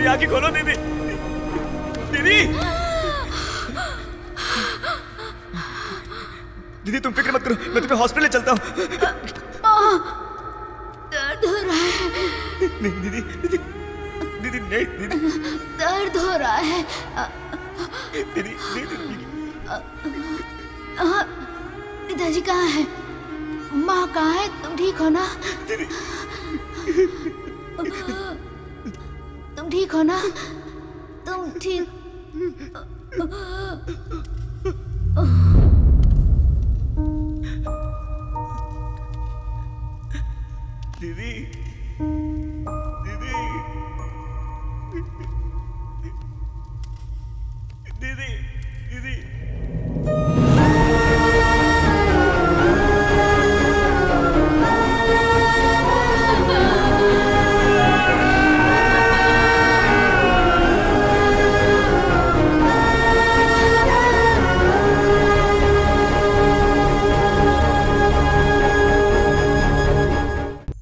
आंखें खोलो दीदी, दीदी, दीदी तुम फिक्र मत करो, मैं तुम्हें हॉस्पिटल चलता हूँ। दर्द हो रहा है। नहीं दीदी, दीदी, दीदी नहीं दीदी, दर्द हो रहा है। दीदी, दीदी, पिताजी कहाँ है? माँ कहाँ है? तुम ठीक हो ना? दीदी, तुम ठीक हो ना? तुम ठीक? दीदी, दीदी, दीदी, दीदी।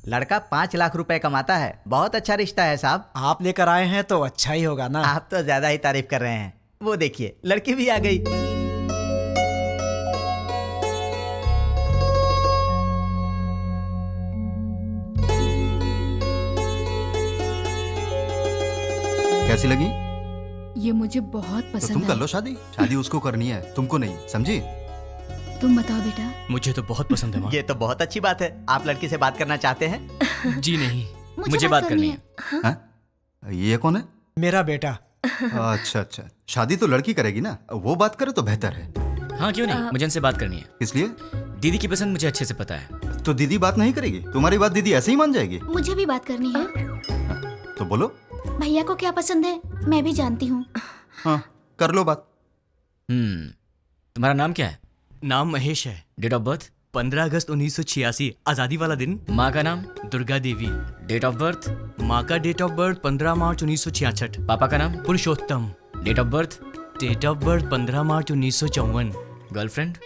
लड़का 5 लाख रुपए कमाता है, बहुत अच्छा रिश्ता है साहब। आप लेकर आए हैं तो अच्छा ही होगा ना। आप तो ज्यादा ही तारीफ कर रहे हैं। वो देखिए लड़की भी आ गई। कैसी लगी? ये मुझे बहुत तो पसंद तुम है। कर लो शादी। शादी उसको करनी है, तुमको नहीं, समझी? तुम बताओ बेटा। मुझे तो बहुत पसंद है माँ। ये तो बहुत अच्छी बात है। आप लड़की से बात करना चाहते हैं? जी नहीं, मुझे बात करनी है। हाँ? ये कौन है? मेरा बेटा। अच्छा अच्छा, शादी तो लड़की करेगी ना, वो बात करे तो बेहतर है। हाँ क्यों नहीं, मुझे इनसे बात करनी है। इसलिए दीदी की पसंद मुझे अच्छे से पता है। तो दीदी बात नहीं करेगी? तुम्हारी बात दीदी ऐसे ही मान जाएगी? मुझे भी बात करनी है। तो बोलो। भैया को क्या पसंद है मैं भी जानती हूँ। हाँ कर लो बात। तुम्हारा नाम क्या है? नाम महेश है। Date of birth? 15 अगस्त 1986, आजादी वाला दिन। माँ का नाम? Durga Devi. Date of birth? माँ का डेट ऑफ बर्थ 15 मार्च 1966। पापा का नाम? Purushottam. Date of birth? Date of birth 15 मार्च 1954। गर्लफ्रेंड?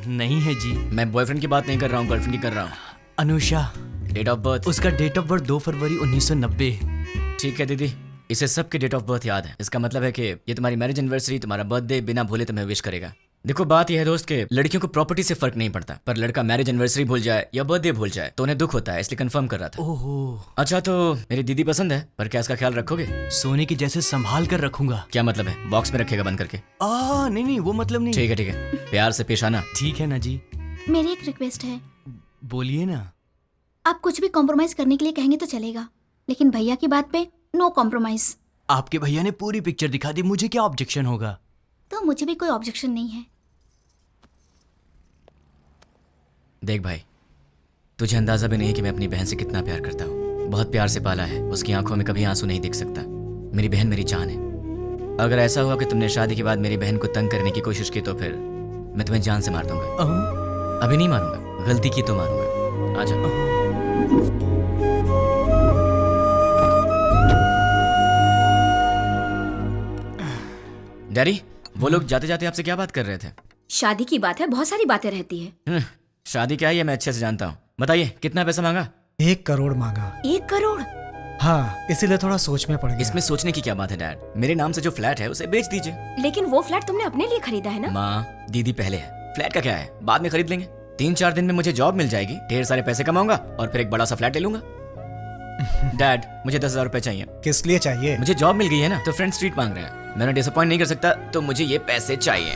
नहीं है जी। मैं बॉयफ्रेंड की बात नहीं कर रहा हूँ, गर्लफ्रेंड की कर रहा हूँ। अनुषा। Date of birth? उसका डेट ऑफ बर्थ 2 फरवरी 1990। ठीक है दीदी, इसे सबके डेट ऑफ बर्थ याद है। इसका मतलब है कि ये तुम्हारी मैरिज एनिवर्सरी, तुम्हारा बर्थडे बिना भूले तुम्हें विश करेगा। देखो बात यह है दोस्त के लड़कियों को प्रॉपर्टी से फर्क नहीं पड़ता, पर लड़का मैरिज एनिवर्सरी भूल जाए या बर्थडे भूल जाए तो उन्हें दुख होता है, इसलिए कंफर्म कर रहा था। ओहो। अच्छा तो मेरी दीदी पसंद है, पर क्या इसका ख्याल रखोगे? सोने की जैसे संभाल कर रखूंगा। क्या मतलब है? बॉक्स में रखेगा बंद करके? नहीं वो मतलब नहीं। ठीक है, प्यार से पेश आना। ठीक है ना जी। मेरी एक रिक्वेस्ट है। बोलिए ना। आप कुछ भी कॉम्प्रोमाइज करने के लिए कहेंगे तो चलेगा, लेकिन भैया की बात पे नो कॉम्प्रोमाइज। आपके भैया ने पूरी पिक्चर दिखा दी, मुझे क्या ऑब्जेक्शन होगा? तो मुझे भी कोई ऑब्जेक्शन नहीं है। देख भाई, तुझे अंदाजा भी नहीं है कि मैं अपनी बहन से कितना प्यार करता हूँ। बहुत प्यार से पाला है, उसकी आंखों में कभी आंसू नहीं दिख सकता। मेरी बहन मेरी जान है। अगर ऐसा हुआ कि तुमने शादी के बाद मेरी बहन को तंग करने की कोशिश की तो फिर मैं तुम्हें जान से मार दूंगा। अभी नहीं मारूंगा, गलती की तो मारूंगा। आजा। डैडी, वो लोग जाते जाते आपसे क्या बात कर रहे थे? शादी की बात है, बहुत सारी बातें रहती है। शादी क्या है ये मैं अच्छे से जानता हूँ। बताइए कितना पैसा मांगा? 1 करोड़ मांगा। 1 करोड़? हाँ, इसीलिए थोड़ा सोच में पड़ गया। इसमें सोचने की क्या बात है डैड? मेरे नाम से जो फ्लैट है उसे बेच दीजिए। लेकिन वो फ्लैट तुमने अपने लिए खरीदा है ना? माँ, दीदी पहले है, फ्लैट का क्या है, बाद में खरीद लेंगे। 3-4 दिन में मुझे जॉब मिल जाएगी, ढेर सारे पैसे कमाऊंगा और फिर एक बड़ा सा फ्लैट ले लूंगा। डैड, मुझे 10,000 रुपए चाहिए। किस लिए चाहिए? मुझे जॉब मिल गई है ना, तो फ्रेंड स्ट्रीट मांग रहे हैं। मैंने डिसअपॉइंट नहीं कर सकता, तो मुझे ये पैसे चाहिए।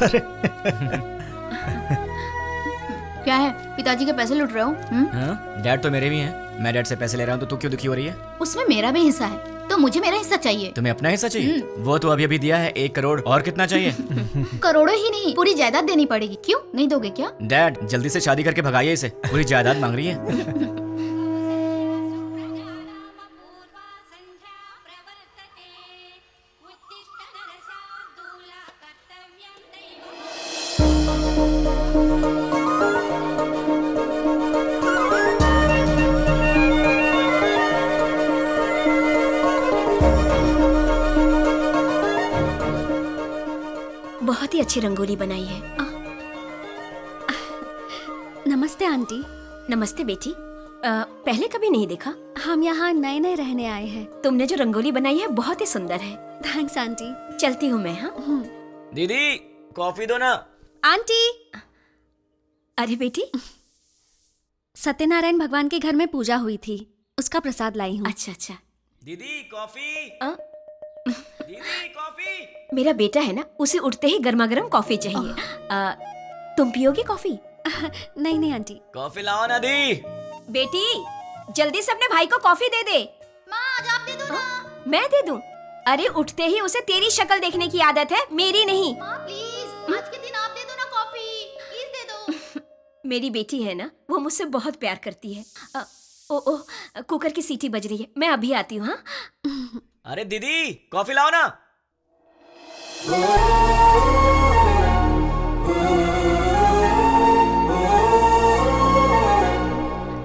क्या है, पिताजी के पैसे लूट रहे हो? हाँ, डैड तो मेरे भी हैं। मैं डैड से पैसे ले रहा हूँ तो तू क्यों दुखी हो रही है? उसमें मेरा भी हिस्सा है, तो मुझे मेरा हिस्सा चाहिए। तुम्हें अपना हिस्सा चाहिए? वो तो अभी अभी दिया है 1 करोड़, और कितना चाहिए? करोड़ों ही नहीं, पूरी जायदाद देनी पड़ेगी। क्यों नहीं दोगे क्या? डैड, जल्दी से शादी करके भगाइए इसे, पूरी जायदाद मांग रही है। ही अच्छी रंगोली बनाई है। नमस्ते आंटी। नमस्ते बेटी। पहले कभी नहीं देखा। हम यहाँ नए नए रहने आए हैं। तुमने जो रंगोली बनाई है बहुत ही सुंदर है। Thanks aunty. चलती हूँ मैं। हाँ दीदी कॉफी दो ना। आंटी, अरे बेटी। सत्यनारायण भगवान के घर में पूजा हुई थी, उसका प्रसाद लाई हूँ। अच्छा अच्छा। दीदी कॉफी। दीदी कॉफी। मेरा बेटा है ना, उसे उठते ही गर्मा गर्म कॉफी चाहिए। तुम पियोगी कॉफी? नहीं नहीं आंटी। कॉफी लाओ ना दी। बेटी जल्दी से अपने भाई को कॉफी दे दे। माँ आज आप दे दो ना। मैं दे दूं? अरे उठते ही उसे तेरी शक्ल देखने की आदत है, मेरी नहीं। माँ प्लीज आज के दिन आप दे दो ना कॉफी, प्लीज दे दो। मेरी बेटी है ना, वो मुझसे बहुत प्यार करती है। ओ कुकर की सीटी बज रही है, मैं अभी आती हूँ। हाँ अरे दीदी कॉफी लाओ ना।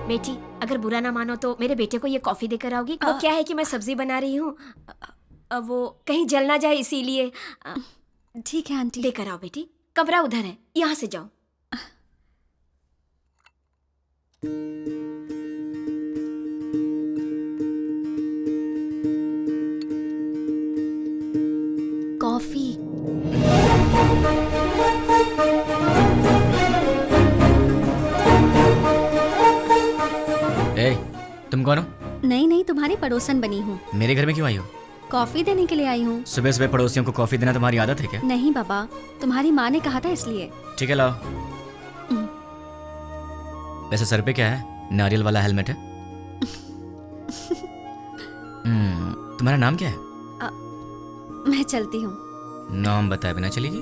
बेटी अगर बुरा ना मानो तो मेरे बेटे को ये कॉफी देकर आओगी। वो क्या है कि मैं सब्जी बना रही हूँ, वो कहीं जल ना जाए इसीलिए। ठीक है आंटी। देकर आओ बेटी। कमरा उधर है, यहाँ से जाओ। कॉफी। ए, तुम कौन हो? नहीं नहीं, तुम्हारी पड़ोसन बनी हूँ। मेरे घर में क्यों आई हो? कॉफी देने के लिए आई हूँ। सुबह सुबह पड़ोसियों को कॉफी देना तुम्हारी आदत है क्या? नहीं बाबा, तुम्हारी माँ ने कहा था इसलिए। ठीक है लाओ। वैसे सर पे क्या है? नारियल वाला हेलमेट है। तुम्हारा नाम क्या है? मैं चलती हूँ। नाम बताए बिना चलेगी?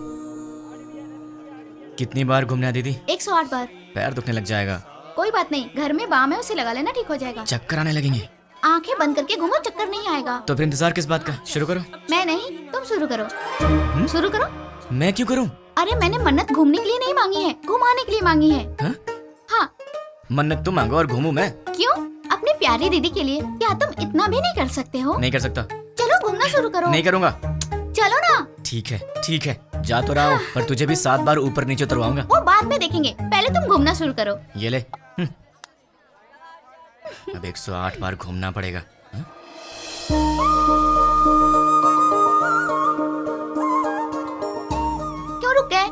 कितनी बार घूमना है दीदी? 108 बार। पैर दुखने लग जाएगा। कोई बात नहीं, घर में बाम है, उसे लगा लेना, ठीक हो जाएगा। चक्कर आने लगेंगे। आंखें बंद करके घूमो, चक्कर नहीं आएगा। तो फिर इंतजार किस बात का? शुरू करो। मैं नहीं, तुम शुरू करो। शुरू करो। मैं क्यों करूं? अरे मैंने मन्नत घूमने के लिए नहीं मांगी है, घुमाने के लिए मांगी है। हाँ? हाँ। मन्नत तुम मांगो और घूमूं मैं? क्यों? अपनी प्यारी दीदी के लिए। क्या तुम इतना भी नहीं कर सकते हो? नहीं कर सकता। चलो घूमना शुरू करो। नहीं करूंगा। चलो ना। ठीक है जा तो रहा हूं, पर तुझे भी 7 बार ऊपर नीचे उतरवाऊंगा। वो बाद में देखेंगे, पहले तुम घूमना शुरू करो। ये ले। अब 108 बार घूमना पड़ेगा। क्यों रुक गए?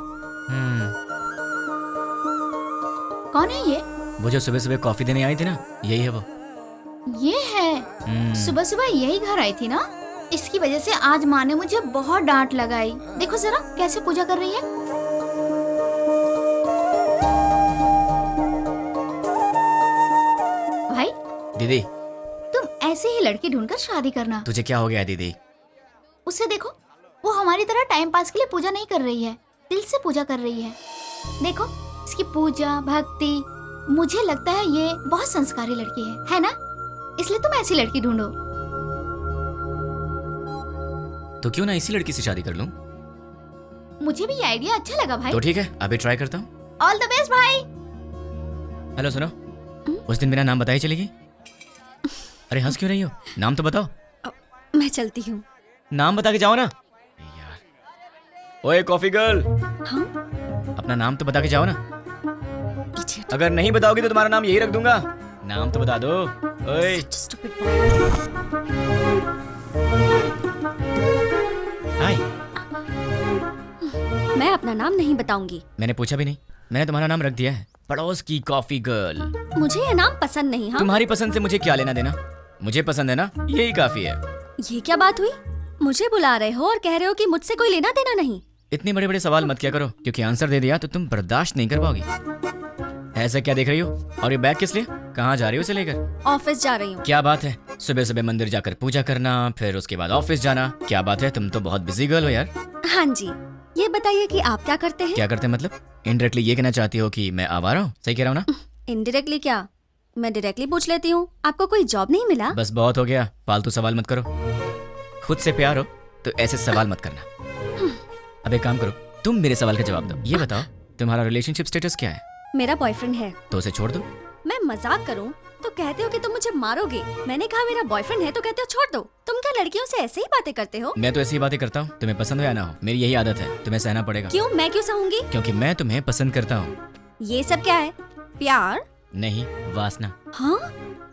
कौन है ये? वो जो सुबह सुबह कॉफी देने आई थी ना, यही है वो। ये है। सुबह सुबह यही घर आई थी ना, इसकी वजह से आज माँ ने मुझे बहुत डांट लगाई। देखो जरा कैसे पूजा कर रही है। भाई दीदी तुम ऐसे ही लड़की ढूंढकर शादी करना। तुझे क्या हो गया दीदी? उसे देखो, वो हमारी तरह टाइम पास के लिए पूजा नहीं कर रही है, दिल से पूजा कर रही है। देखो इसकी पूजा भक्ति, मुझे लगता है ये बहुत संस्कारी लड़की है ना? इसलिए तुम ऐसी लड़की ढूंढो। तो क्यों ना इसी लड़की से शादी कर लूं? मुझे भी ये आइडिया अच्छा लगा भाई। तो ठीक है, अभी ट्राई करता हूँ। ऑल द बेस्ट भाई। हेलो सुनो, उस दिन मेरा नाम बताई चलेगी? अरे हंस क्यों रही हो? नाम तो बताओ। मैं चलती हूँ। नाम बता के जाओ ना यार। ओए कॉफी गर्ल। हाँ? अपना नाम तो बता के जाओ ना। Idiot. अगर नहीं बताओगी तो तुम्हारा नाम यही रख दूंगा। नाम तो बता दो। ओए Such a stupid boy. हाय। मैं अपना नाम नहीं बताऊंगी। मैंने पूछा भी नहीं, मैंने तुम्हारा नाम रख दिया है, पड़ोस की कॉफी गर्ल। मुझे ये नाम पसंद नहीं। हाँ? तुम्हारी पसंद से मुझे क्या लेना देना? मुझे पसंद है ना, यही काफी है। ये क्या बात हुई? मुझे बुला रहे हो और कह रहे हो कि मुझसे कोई लेना देना नहीं। इतने बड़े बड़े सवाल मत किया करो, क्योंकि आंसर दे दिया तो तुम बर्दाश्त नहीं कर पाओगी। ऐसा क्या देख रही हो? और ये बैग किस लिए? कहाँ जा रही हो इसे लेकर? ऑफिस जा रही हूँ। क्या बात है, सुबह सुबह मंदिर जाकर पूजा करना, फिर उसके बाद ऑफिस जाना। क्या बात है, तुम तो बहुत बिजी गर्ल हो यार। हाँ जी, ये बताइए कि आप क्या करते हैं? क्या करते हैं मतलब? इनडायरेक्टली ये कहना चाहती हो कि मैं आवारा हूँ? सही कह रहा हूँ ना? इनडायरेक्टली क्या, मैं डायरेक्टली पूछ लेती हूँ। आपको कोई जॉब नहीं मिला? बस बहुत हो गया, फालतू सवाल मत करो। खुद से प्यार हो तो ऐसे सवाल मत करना। अब एक काम करो, तुम मेरे सवाल का जवाब दो। ये बताओ तुम्हारा रिलेशनशिप स्टेटस क्या है? मेरा बॉयफ्रेंड है। तो उसे छोड़ दो। मैं मजाक करूं तो कहते हो कि तुम मुझे मारोगे। मैंने कहा मेरा बॉयफ्रेंड है तो कहते हो छोड़ दो। तुम क्या लड़कियों से ऐसे ही बातें करते हो? मैं तो ऐसी ही बातें करता हूँ, तुम्हें पसंद हो या ना हो, मेरी यही आदत है, तुम्हें सहना पड़ेगा। क्यों? मैं क्यों सहूंगी? क्योंकि मैं तुम्हें पसंद करता हूँ। ये सब क्या है? प्यार? नहीं, वासना। हाँ?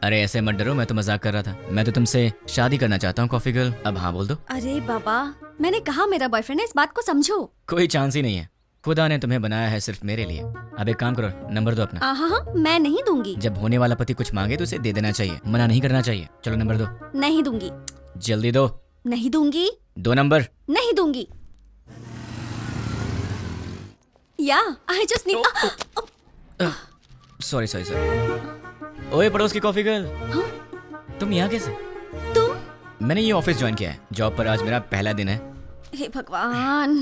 अरे ऐसे मत डरो, मैं तो मजाक कर रहा था। मैं तो तुमसे शादी करना चाहता हूँ कॉफी गर्ल, अब हाँ बोल दो। अरे बाबा, मैंने कहा मेरा बॉयफ्रेंड है, इस बात को समझो। कोई चांस ही नहीं है, खुदा ने तुम्हें बनाया है सिर्फ मेरे लिए। अब एक काम करो, नंबर दो अपना। हाँ, मैं नहीं दूंगी। जब होने वाला पति कुछ मांगे तो उसे दे देना चाहिए, मना नहीं करना चाहिए। चलो नंबर दो। नहीं दूंगी। जल्दी दो। नहीं दूंगी। 2 नंबर। नहीं दूंगी। या I just need. Sorry sorry sorry. ओए पड़ोस की कॉफी गर्ल, तुम यहाँ कैसे? तुम? मैंने ये ऑफिस ज्वाइन किया है, जॉब पर आज मेरा पहला दिन है। हे भगवान,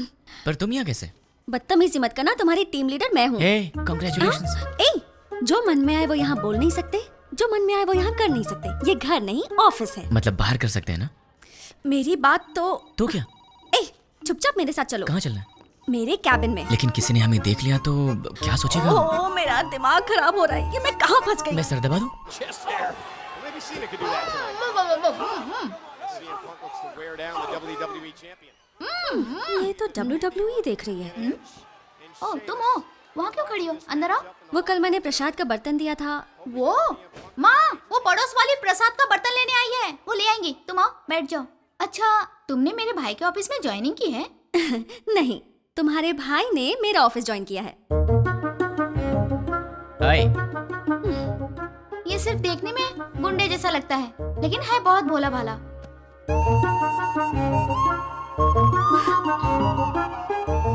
पर तुम यहाँ कैसे? बदतमीजी मत करना, तुम्हारी टीम लीडर मैं हूँ। हे कांग्रेचुलेशंस। जो मन में आए वो यहाँ बोल नहीं सकते, जो मन में आए वो यहाँ कर नहीं सकते। ये घर नहीं ऑफिस है। मतलब बाहर कर सकते हैं ना? मेरी बात तो क्या? चुपचाप मेरे साथ चलो। कहाँ चलना है? मेरे कैबिन में। लेकिन किसी ने हमें देख लिया तो क्या सोचेगा? ओह, मेरा दिमाग खराब हो रहा है, ये मैं कहाँ फंस गई? मैं सर दबा दूं? ये तो WWE देख रही है। ओ तुम हो, वहाँ क्यों खड़ी हो? अंदर आओ। वो कल मैंने प्रसाद का बर्तन दिया था। वो माँ, वो पड़ोस वाली प्रसाद का बर्तन लेने आई है, वो ले आएंगी। तुम आओ, बैठ जाओ। अच्छा, तुमने मेरे भाई के ऑफिस में ज्वाइनिंग की है? नहीं, तुम्हारे भाई ने मेरा ऑफिस ज्वाइन किया है। हाय। ये सिर्फ देखने में गुंडे जैसा लगता है, लेकिन है बहुत भोला भाला।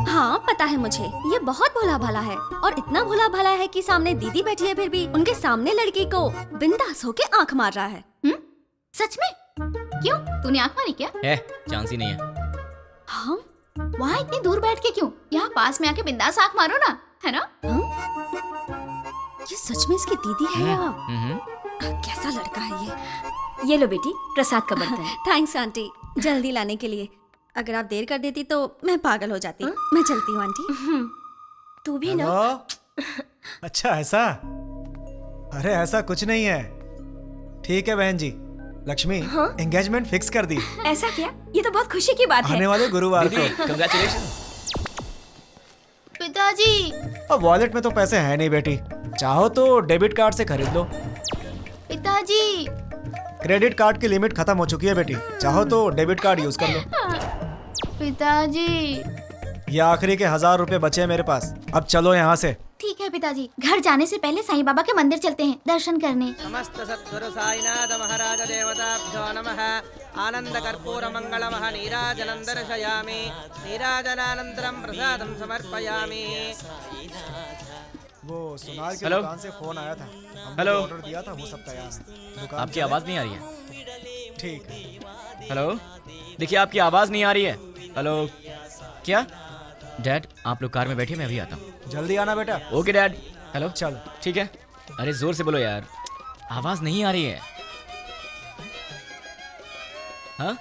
हाँ पता है मुझे, ये बहुत भोला भाला है। और इतना भोला भाला है कि सामने दीदी बैठी है फिर भी उनके सामने लड़की को बिंदास होके आंख मार रहा है। सच में? क्यों, तूने आंख मारी क्या? चांस ही नहीं है। हाँ? वहाँ इतनी दूर बैठ के क्यों? यहाँ पास में आके बिंदास आंख मारो ना, है ना? ये सच में इसकी दीदी है या कैसा लड़का है ये? ये लो बेटी, प्रसाद का बर्तन। थैंक्स आंटी, जल्दी लाने के लिए। अगर आप देर कर देती तो मैं पागल हो जाती। मैं चलती हूँ आंटी। तू भी ना। हेलो? अच्छा ऐसा? अरे ऐसा कुछ नहीं है। ठीक है बहन जी, लक्ष्मी एंगेजमेंट फिक्स कर दी। ऐसा क्या? ये तो बहुत खुशी की बात है। आने वाले गुरुवार को। कांग्रेचुलेशंस। पिताजी। अब वॉलेट में तो पैसे हैं नहीं बेटी, चाहो तो डेबिट कार्ड से खरीद लो। पिताजी। क्रेडिट कार्ड की लिमिट खत्म हो चुकी है बेटी, चाहो तो डेबिट कार्ड यूज कर लो। पिताजी। ये आखिरी के 1000 रुपए बचे हैं मेरे पास, अब चलो यहाँ से। ठीक है पिताजी, घर जाने से पहले साईं बाबा के मंदिर चलते हैं दर्शन करने। समस्त सद्गुरु साईनाथ महाराज देवताभ्यो नमः। आनंद कर्पूर मंगलमः नीराजनं दर्शयामि। नीराजनानन्तरं प्रसादं समर्पयामि। वो सोनार की हेलो? दुकान से फोन आया था, हमने हेलो? ऑर्डर दिया था वो सब तैयार है। दुकान आपकी चले? आवाज नहीं आ रही है। ठीक है। हेलो, देखिए आपकी आवाज नहीं आ रही है। हेलो, क्या? डैड आप लोग कार में बैठिए, मैं अभी आता हूँ। जल्दी आना बेटा। Okay dad. हेलो, चलो ठीक है। अरे जोर से बोलो यार, आवाज नहीं आ रही है। हाँ?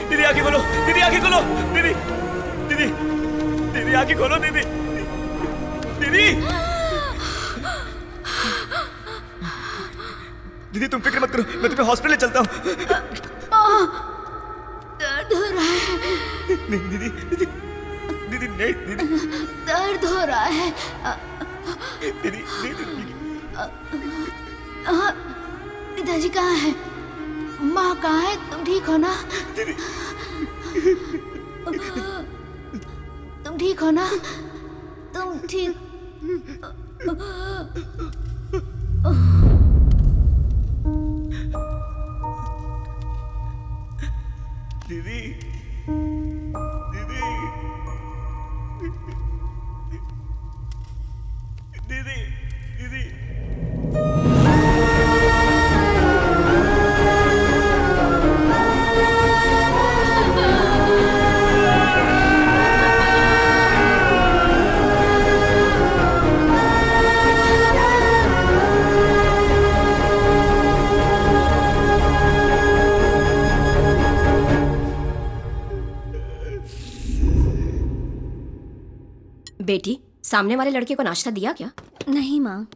दीदी आंखें खोलो, दीदी आंखें खोलो, दीदी दीदी दीदी आंखें खोलो, दीदी दीदी दीदी तुम फिक्र मत करो, मैं तुम्हें हॉस्पिटल ले चलता हूँ। दर्द हो रहा है। नहीं दीदी दीदी दीदी नहीं दीदी दर्द हो रहा है। दीदी दीदी पिताजी कहाँ है? माँ कहाँ है? तुम ठीक हो ना? दीदी तुम ठीक हो ना? तुम ठीक? दीदी दीदी दीदी बेटी, सामने वाले लड़के को नाश्ता दिया क्या? नहीं माँ।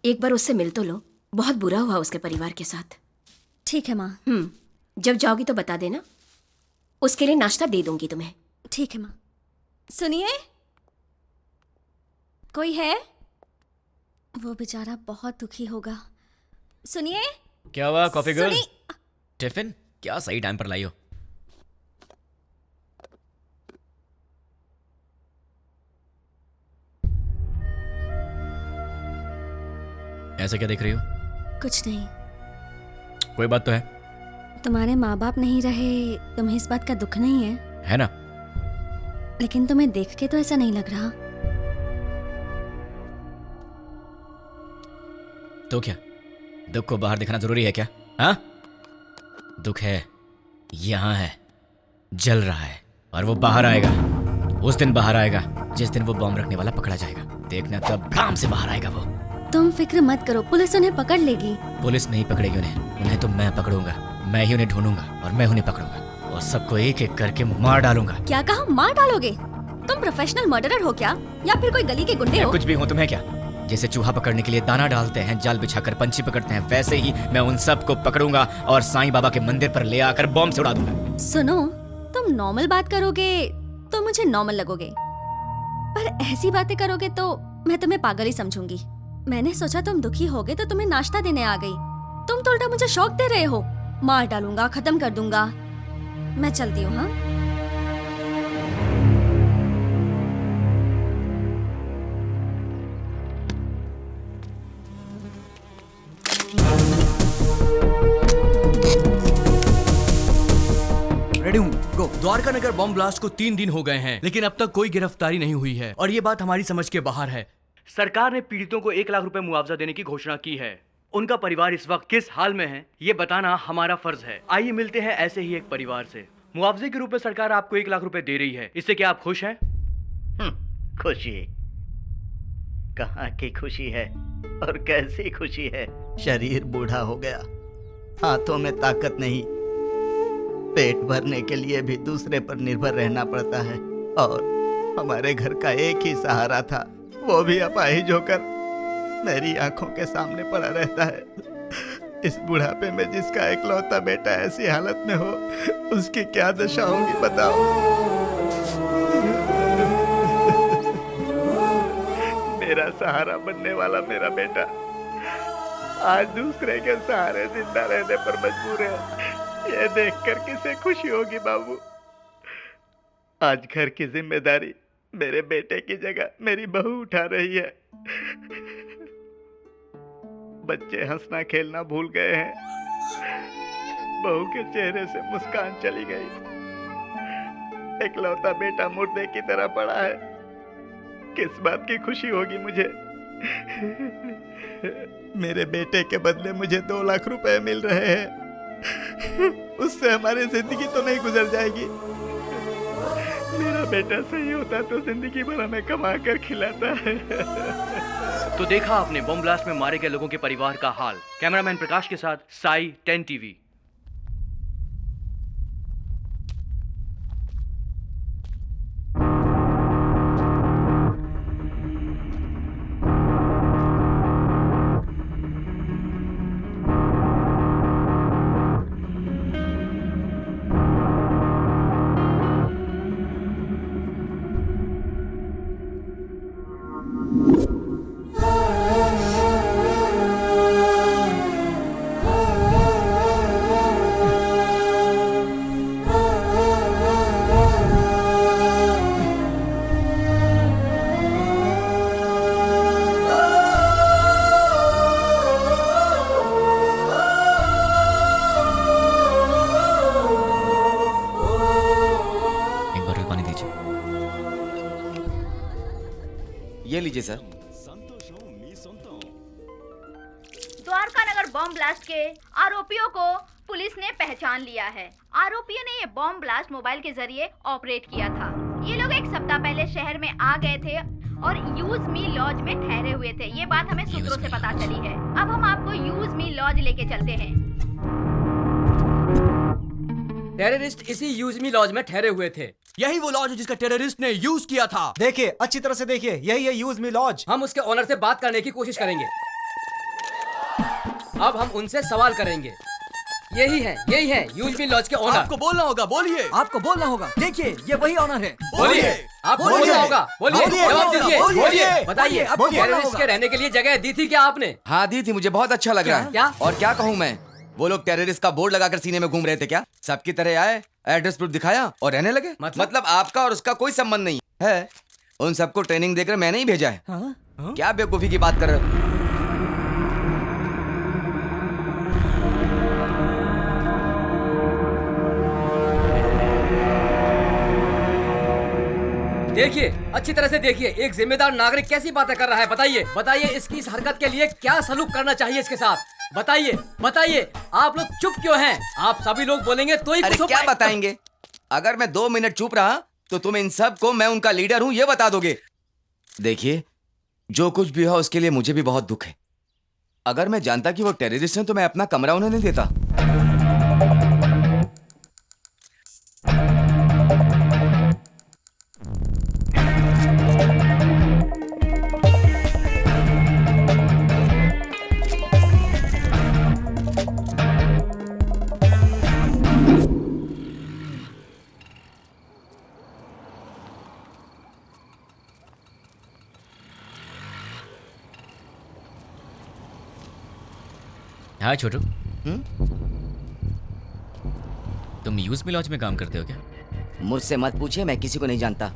एक बार उससे मिल तो लो, बहुत बुरा हुआ उसके परिवार के साथ। ठीक है माँ। जब जाओगी तो बता देना, उसके लिए नाश्ता दे दूंगी तुम्हें। ठीक है माँ। सुनिए, कोई है? वो बेचारा बहुत दुखी होगा। सुनिए। क्या हुआ कॉफी गर्ल? सुनी- टिफिन क्या सही टाइम पर लाई हो? ऐसा क्या देख रही हो? कुछ नहीं। कोई बात तो है? तुम्हारे माँ बाप नहीं रहे, तुम्हें इस बात का दुख नहीं है? है ना? लेकिन तुम्हें देख के तो ऐसा नहीं लग रहा। तो क्या दुख को बाहर दिखाना जरूरी है क्या? हाँ, दुख है, यहां है, जल रहा है, और वो बाहर आएगा। उस दिन बाहर आएगा जिस दिन वो बॉम्ब रखने वाला पकड़ा जाएगा। देखना कब भ्राम से बाहर आएगा वो। तुम फिक्र मत करो, पुलिस उन्हें पकड़ लेगी। पुलिस नहीं पकड़ेगी उन्हें तो मैं पकड़ूंगा। मैं ही उन्हें ढूंढूंगा और मैं उन्हें पकड़ूंगा और सबको एक एक करके मार डालूंगा। क्या कहा? मार डालोगे? तुम प्रोफेशनल मर्डरर हो क्या, या फिर कोई गली के गुंडे हो? कुछ भी हूँ, तुम्हें क्या? जैसे चूहा पकड़ने के लिए दाना डालते हैं, जाल बिछाकर पंछी पकड़ते हैं, वैसे ही मैं उन सबको पकड़ूंगा और साईं बाबा के मंदिर पर ले आकर बॉम्ब से उड़ा दूंगा। सुनो, तुम नॉर्मल बात करोगे तो मुझे नॉर्मल लगोगे, पर ऐसी बातें करोगे तो मैं तुम्हें पागल ही समझूंगी। मैंने सोचा तुम दुखी होगे तो तुम्हें नाश्ता देने आ गई, तुम तो उल्टा मुझे शौक दे रहे हो। मार डालूंगा, खत्म कर दूंगा। मैं चलती हूँ। हाँ, रेडी हूँ, गो। द्वारका नगर बॉम्ब ब्लास्ट को 3 दिन हो गए हैं, लेकिन अब तक कोई गिरफ्तारी नहीं हुई है और ये बात हमारी समझ के बाहर है। सरकार ने पीड़ितों को 1 लाख रुपए मुआवजा देने की घोषणा की है। उनका परिवार इस वक्त किस हाल में है, ये बताना हमारा फर्ज है। आइए मिलते हैं ऐसे ही एक परिवार से। मुआवजे के रूप में सरकार आपको 1 लाख रुपए दे रही है, इससे क्या आप खुश हैं? खुशी? कहाँ की खुशी है और कैसी खुशी है? शरीर बूढ़ा हो गया, हाथों में ताकत नहीं, पेट भरने के लिए भी दूसरे पर निर्भर रहना पड़ता है, और हमारे घर का एक ही सहारा था, वो भी अपाहिज होकर मेरी आंखों के सामने पड़ा रहता है। इस बुढ़ापे में जिसका इकलौता बेटा ऐसी हालत में हो, उसकी क्या दशा होगी बताओ। मेरा सहारा बनने वाला मेरा बेटा आज दूसरे के सहारे जिंदा रहने पर मजबूर है। ये देखकर किसे खुशी होगी बाबू। आज घर की जिम्मेदारी मेरे बेटे की जगह मेरी बहू उठा रही है। बच्चे हंसना खेलना भूल गए हैं। बहू के चेहरे से मुस्कान चली गई। इकलौता बेटा मुर्दे की तरह पड़ा है। किस बात की खुशी होगी मुझे? मेरे बेटे के बदले मुझे 2 लाख रुपए मिल रहे हैं। उससे हमारी जिंदगी तो नहीं गुजर जाएगी। मेरा बेटा सही होता तो जिंदगी भर हमें कमा कर खिलाता है। तो देखा आपने बम ब्लास्ट में मारे गए लोगों के परिवार का हाल। कैमरामैन प्रकाश के साथ साई 10 टीवी। ये लीजिए सर। द्वारका नगर बॉम्ब ब्लास्ट के आरोपियों को पुलिस ने पहचान लिया है। आरोपियों ने ये बॉम्ब ब्लास्ट मोबाइल के जरिए ऑपरेट किया था। ये लोग 1 सप्ताह पहले शहर में आ गए थे और यूज मी लॉज में ठहरे हुए थे। ये बात हमें सूत्रों से पता चली है। अब हम आपको यूज मी लॉज लेके चलते हैं। टेररिस्ट इसी यूज मी लॉज में ठहरे हुए थे। यही वो लॉज है जिसका टेररिस्ट ने यूज किया था। देखिए, अच्छी तरह से देखिए, यही है यूज मी लॉज। हम उसके ओनर से बात करने की कोशिश करेंगे। अब हम उनसे सवाल करेंगे। यही है यूज मी लॉज के ओनर। आपको बोलना होगा, बोलिए। आपको बोलना होगा। देखिए, ये वही ओनर है। बोलिए। आपको बोलना होगा, बोलिए। जवाब दीजिए, बोलिए। बताइए, अब टेररिस्ट के रहने के लिए जगह दी थी क्या आपने? हाँ दी थी, मुझे बहुत अच्छा लग रहा है। क्या? और क्या कहूँ मैं, वो लोग टेररिस्ट का बोर्ड लगाकर सीने में घूम रहे थे क्या? सबकी तरह आए, एड्रेस प्रूफ दिखाया और रहने लगे। मतलब आपका और उसका कोई संबंध नहीं है। उन सबको ट्रेनिंग देकर मैंने ही भेजा है। क्या बेवकूफी की बात कर रहे हो? देखिए, अच्छी तरह से देखिए, एक जिम्मेदार नागरिक कैसी बातें कर रहा है। बताइए इसकी इस हरकत के लिए क्या सलूक करना चाहिए इसके साथ। बताइए, आप लोग चुप क्यों हैं? आप सभी लोग बोलेंगे तो ही कुछ क्या बताएंगे? अगर मैं 2 मिनट चुप रहा तो तुम इन सब को मैं उनका लीडर हूं ये बता दोगे। देखिए, जो कुछ भी हो उसके लिए मुझे भी बहुत दुख है। अगर मैं जानता कि वो टेररिस्ट हैं तो मैं अपना कमरा उन्हें नहीं देता। हाँ छोटू, तुम यूज मी लॉज में काम करते हो क्या? मुझसे मत पूछिए, मैं किसी को नहीं जानता।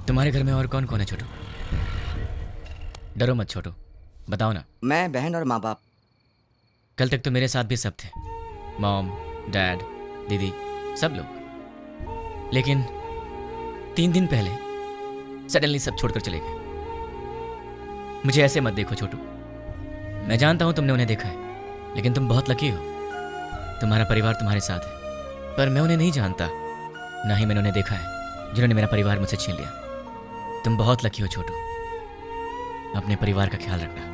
तुम्हारे घर में और कौन कौन है छोटू? डरो मत छोटू, बताओ ना। मैं, बहन और माँ बाप। कल तक तो मेरे साथ भी सब थे, मॉम, डैड, दीदी, सब लोग। लेकिन 3 दिन पहले सडनली सब छोड़कर चले गए। मुझे ऐसे मत देखो छोटू, मैं जानता हूं तुमने उन्हें देखा है, लेकिन तुम बहुत लकी हो। तुम्हारा परिवार तुम्हारे साथ है, पर मैं उन्हें नहीं जानता, ना ही मैंने उन्हें देखा है जिन्होंने मेरा परिवार मुझसे छीन लिया। तुम बहुत लकी हो छोटू, अपने परिवार का ख्याल रखना।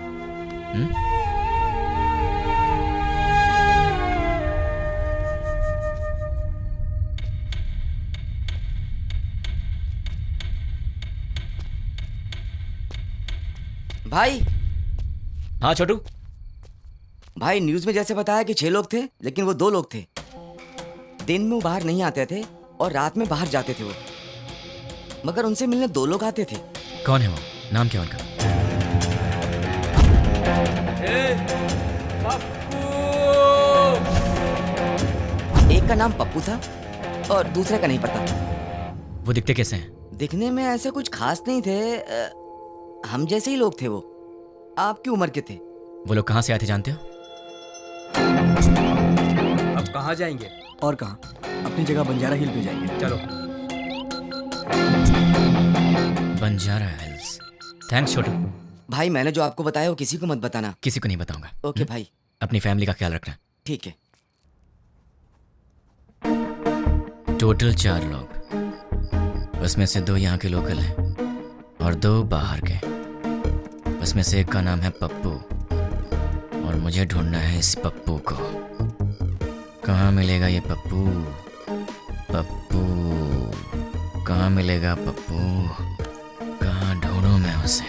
भाई। हाँ छोटू। भाई, न्यूज में जैसे बताया कि 6 लोग थे, लेकिन वो 2 लोग थे। दिन में वो बाहर नहीं आते थे और रात में बाहर जाते थे वो, मगर उनसे मिलने 2 लोग आते थे। कौन है वो? नाम क्या उनका? एक का नाम पप्पू था और दूसरे का नहीं पता। वो दिखते कैसे हैं? दिखने में ऐसे कुछ खास नहीं थे, हम जैसे ही लोग थे वो। आपकी उम्र के थे। वो लोग कहाँ से आए थे जानते हो? कहाँ जाएंगे? और कहाँ, अपनी जगह बंजारा हिल पे जाएंगे। चलो। बंजारा हिल्स। थैंक्स छोटू। भाई मैंने जो आपको बताया वो किसी को मत बताना। किसी को नहीं बताऊंगा। ओके भाई। अपनी फैमिली का ख्याल रखना। ठीक है। टोटल 4 लोग, उसमें से 2 यहाँ के लोकल हैं और 2 बाहर के। उसमें से एक का नाम है पप्पू और मुझे ढूंढना है इस पप्पू को। कहाँ मिलेगा ये पप्पू? पप्पू कहाँ मिलेगा? पप्पू कहाँ ढूंढूं मैं उसे?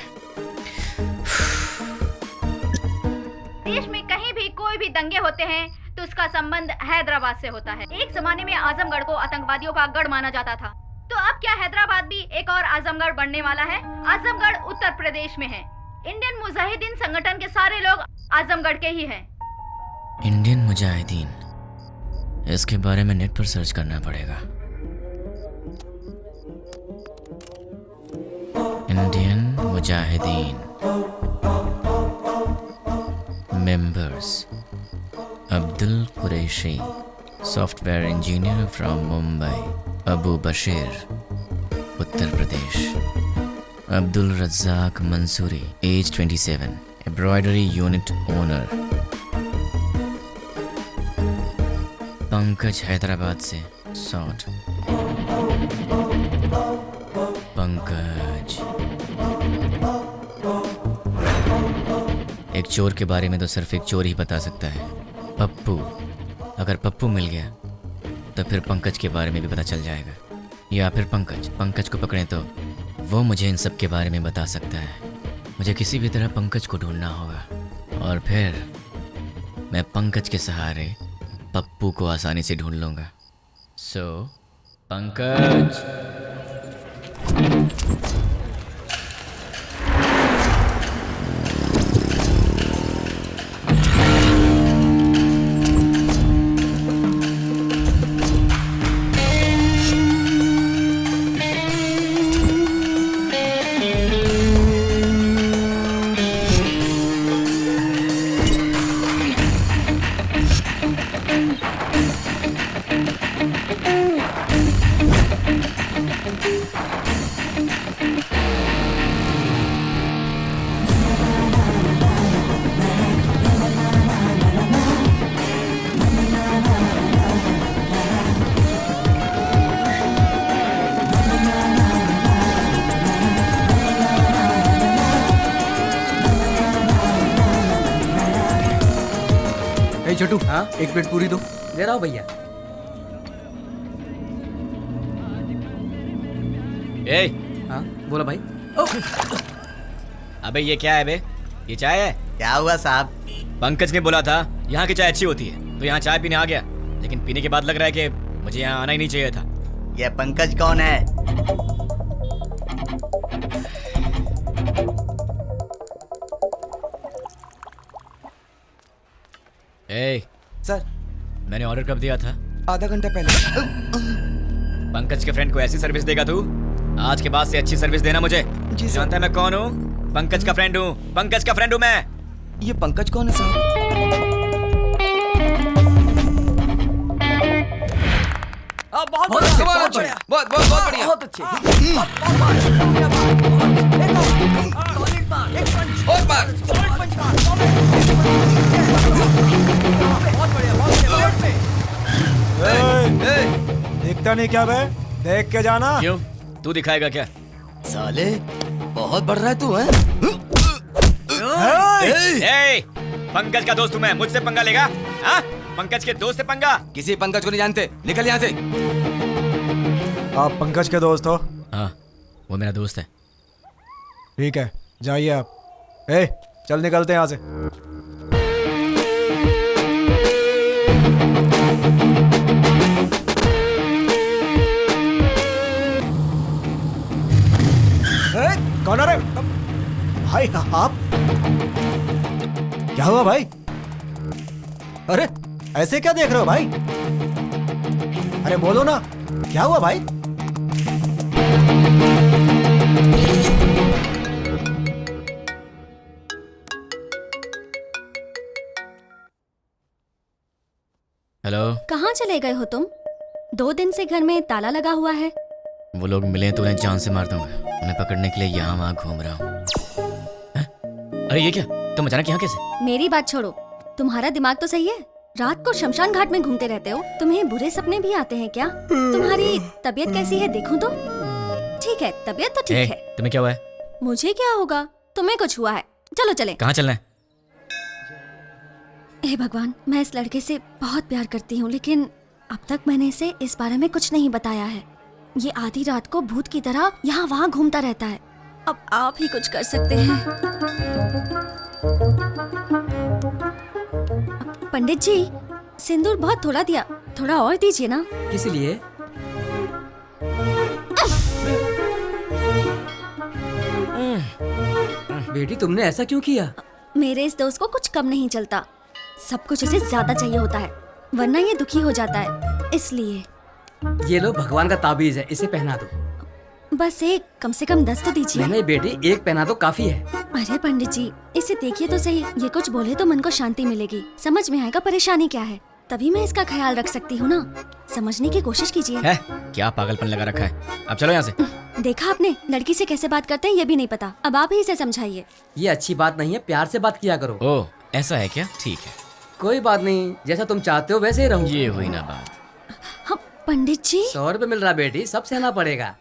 देश में कहीं भी कोई भी दंगे होते हैं तो उसका संबंध हैदराबाद से होता है। एक जमाने में आजमगढ़ को आतंकवादियों का गढ़ माना जाता था, तो अब क्या हैदराबाद भी एक और आजमगढ़ बनने वाला है? आजमगढ़ उत्तर प्रदेश में है। इंडियन मुजाहिदीन संगठन के सारे लोग आजमगढ़ के ही हैं। इंडियन मुजाहिदीन, इसके बारे में नेट पर सर्च करना पड़ेगा। Indian Mujahideen members: Abdul Qureshi, software engineer from Mumbai, Abu Bashir, Uttar Pradesh, Abdul Razak Mansoori, age 27, embroidery unit owner, Pankaj Hyderabad से सॉट। पंकज एक चोर के बारे में तो सिर्फ एक चोर ही बता सकता है, पप्पू। अगर पप्पू मिल गया तो फिर पंकज के बारे में भी पता चल जाएगा, या फिर पंकज को पकड़े तो वो मुझे इन सब के बारे में बता सकता है। मुझे किसी भी तरह पंकज को ढूंढना होगा और फिर मैं पंकज के सहारे पप्पू को आसानी से ढूंढ लूंगा। सो पंकज। छोटू, हाँ, एक प्लेट पूरी दो। दे रहा हूँ भैया। ए, हाँ बोला भाई। अबे ये क्या है बे? ये चाय है? क्या हुआ साहब? पंकज ने बोला था यहाँ की चाय अच्छी होती है, तो यहाँ चाय पीने आ गया, लेकिन पीने के बाद लग रहा है कि मुझे यहाँ आना ही नहीं चाहिए था। ये पंकज कौन है? ए, सर मैंने ऑर्डर कब दिया था? आधा घंटा पहले। पंकज के फ्रेंड को ऐसी सर्विस देगा तू? आज के बाद से अच्छी सर्विस देना मुझे। जानता है मैं कौन हूँ? पंकज का फ्रेंड हूँ। पंकज का फ्रेंड हूँ मैं। ये पंकज कौन है साहब? बहुत बढ़िया, बहुत बढ़िया, बहुत अच्छे। और बार। दिखता नहीं क्या बे? देख के जाना। क्यों? तू दिखाएगा क्या? साले बहुत बढ़ रहा है तू, हैं? पंकज का दोस्त हूँ मैं, मुझसे पंगा लेगा? हाँ? पंकज के दोस्त से पंगा? किसी पंकज को नहीं जानते, निकल यहाँ से। आप पंकज के दोस्त हो? हाँ, वो मेरा दोस्त है। ठीक है, जाइए आप। चल निकलते हैं यहाँ से। कौन आ रहे भाई? आप क्या हुआ भाई? अरे ऐसे क्या देख रहे हो भाई? अरे बोलो ना, क्या हुआ भाई? हेलो। कहाँ चले गए हो तुम? 2 दिन से घर में ताला लगा हुआ है। वो लोग मिले तो उन्हें जान से मार दूंगा। उन्हें पकड़ने के लिए यहाँ वहाँ घूम रहा हूँ। अरे ये क्या, तुम अचानक यहाँ कैसे? मेरी बात छोड़ो, तुम्हारा दिमाग तो सही है। रात को शमशान घाट में घूमते रहते हो। तुम्हें बुरे सपने भी आते हैं क्या? तुम्हारी तबीयत कैसी है देखूं तो? ठीक है, तबीयत तो ठीक है। तुम्हें क्या हुआ है? मुझे क्या होगा, तुम्हें कुछ हुआ है। चलो चले। कहाँ चलना है? हे भगवान, मैं इस लड़के से बहुत प्यार करती हूँ, लेकिन अब तक मैंने इसे इस बारे में कुछ नहीं बताया है। ये आधी रात को भूत की तरह यहाँ वहाँ घूमता रहता है। अब आप ही कुछ कर सकते हैं। पंडित जी, सिंदूर बहुत थोड़ा दिया, थोड़ा और दीजिए ना। किस लिए? बेटी तुमने ऐसा क्यों किया? मेरे इस दोस्त को कुछ कम नहीं चलता, सब कुछ उसे ज्यादा चाहिए होता है, वरना ये दुखी हो जाता है, इसलिए। ये लो भगवान का ताबीज है, इसे पहना दो। बस एक, कम से कम 10 तो दीजिए। नहीं बेटी, एक पहना दो काफी है। अरे पंडित जी, इसे देखिए तो सही, ये कुछ बोले तो मन को शांति मिलेगी, समझ में आएगा परेशानी क्या है, तभी मैं इसका ख्याल रख सकती हूँ ना। समझने की कोशिश कीजिए। क्या पागलपन लगा रखा है? अब चलो यहाँ से। देखा आपने, लड़की से कैसे बात करते हैं ये भी नहीं पता। अब आप ही इसे समझाइए। ये अच्छी बात नहीं है, प्यार से बात किया करो। ओह, ऐसा है क्या? ठीक है, कोई बात नहीं, जैसा तुम चाहते हो वैसे ही रहूं। ये हुई ना बात। पंडित जी, 100 रुपए मिल रहा बेटी, सब सहना पड़ेगा।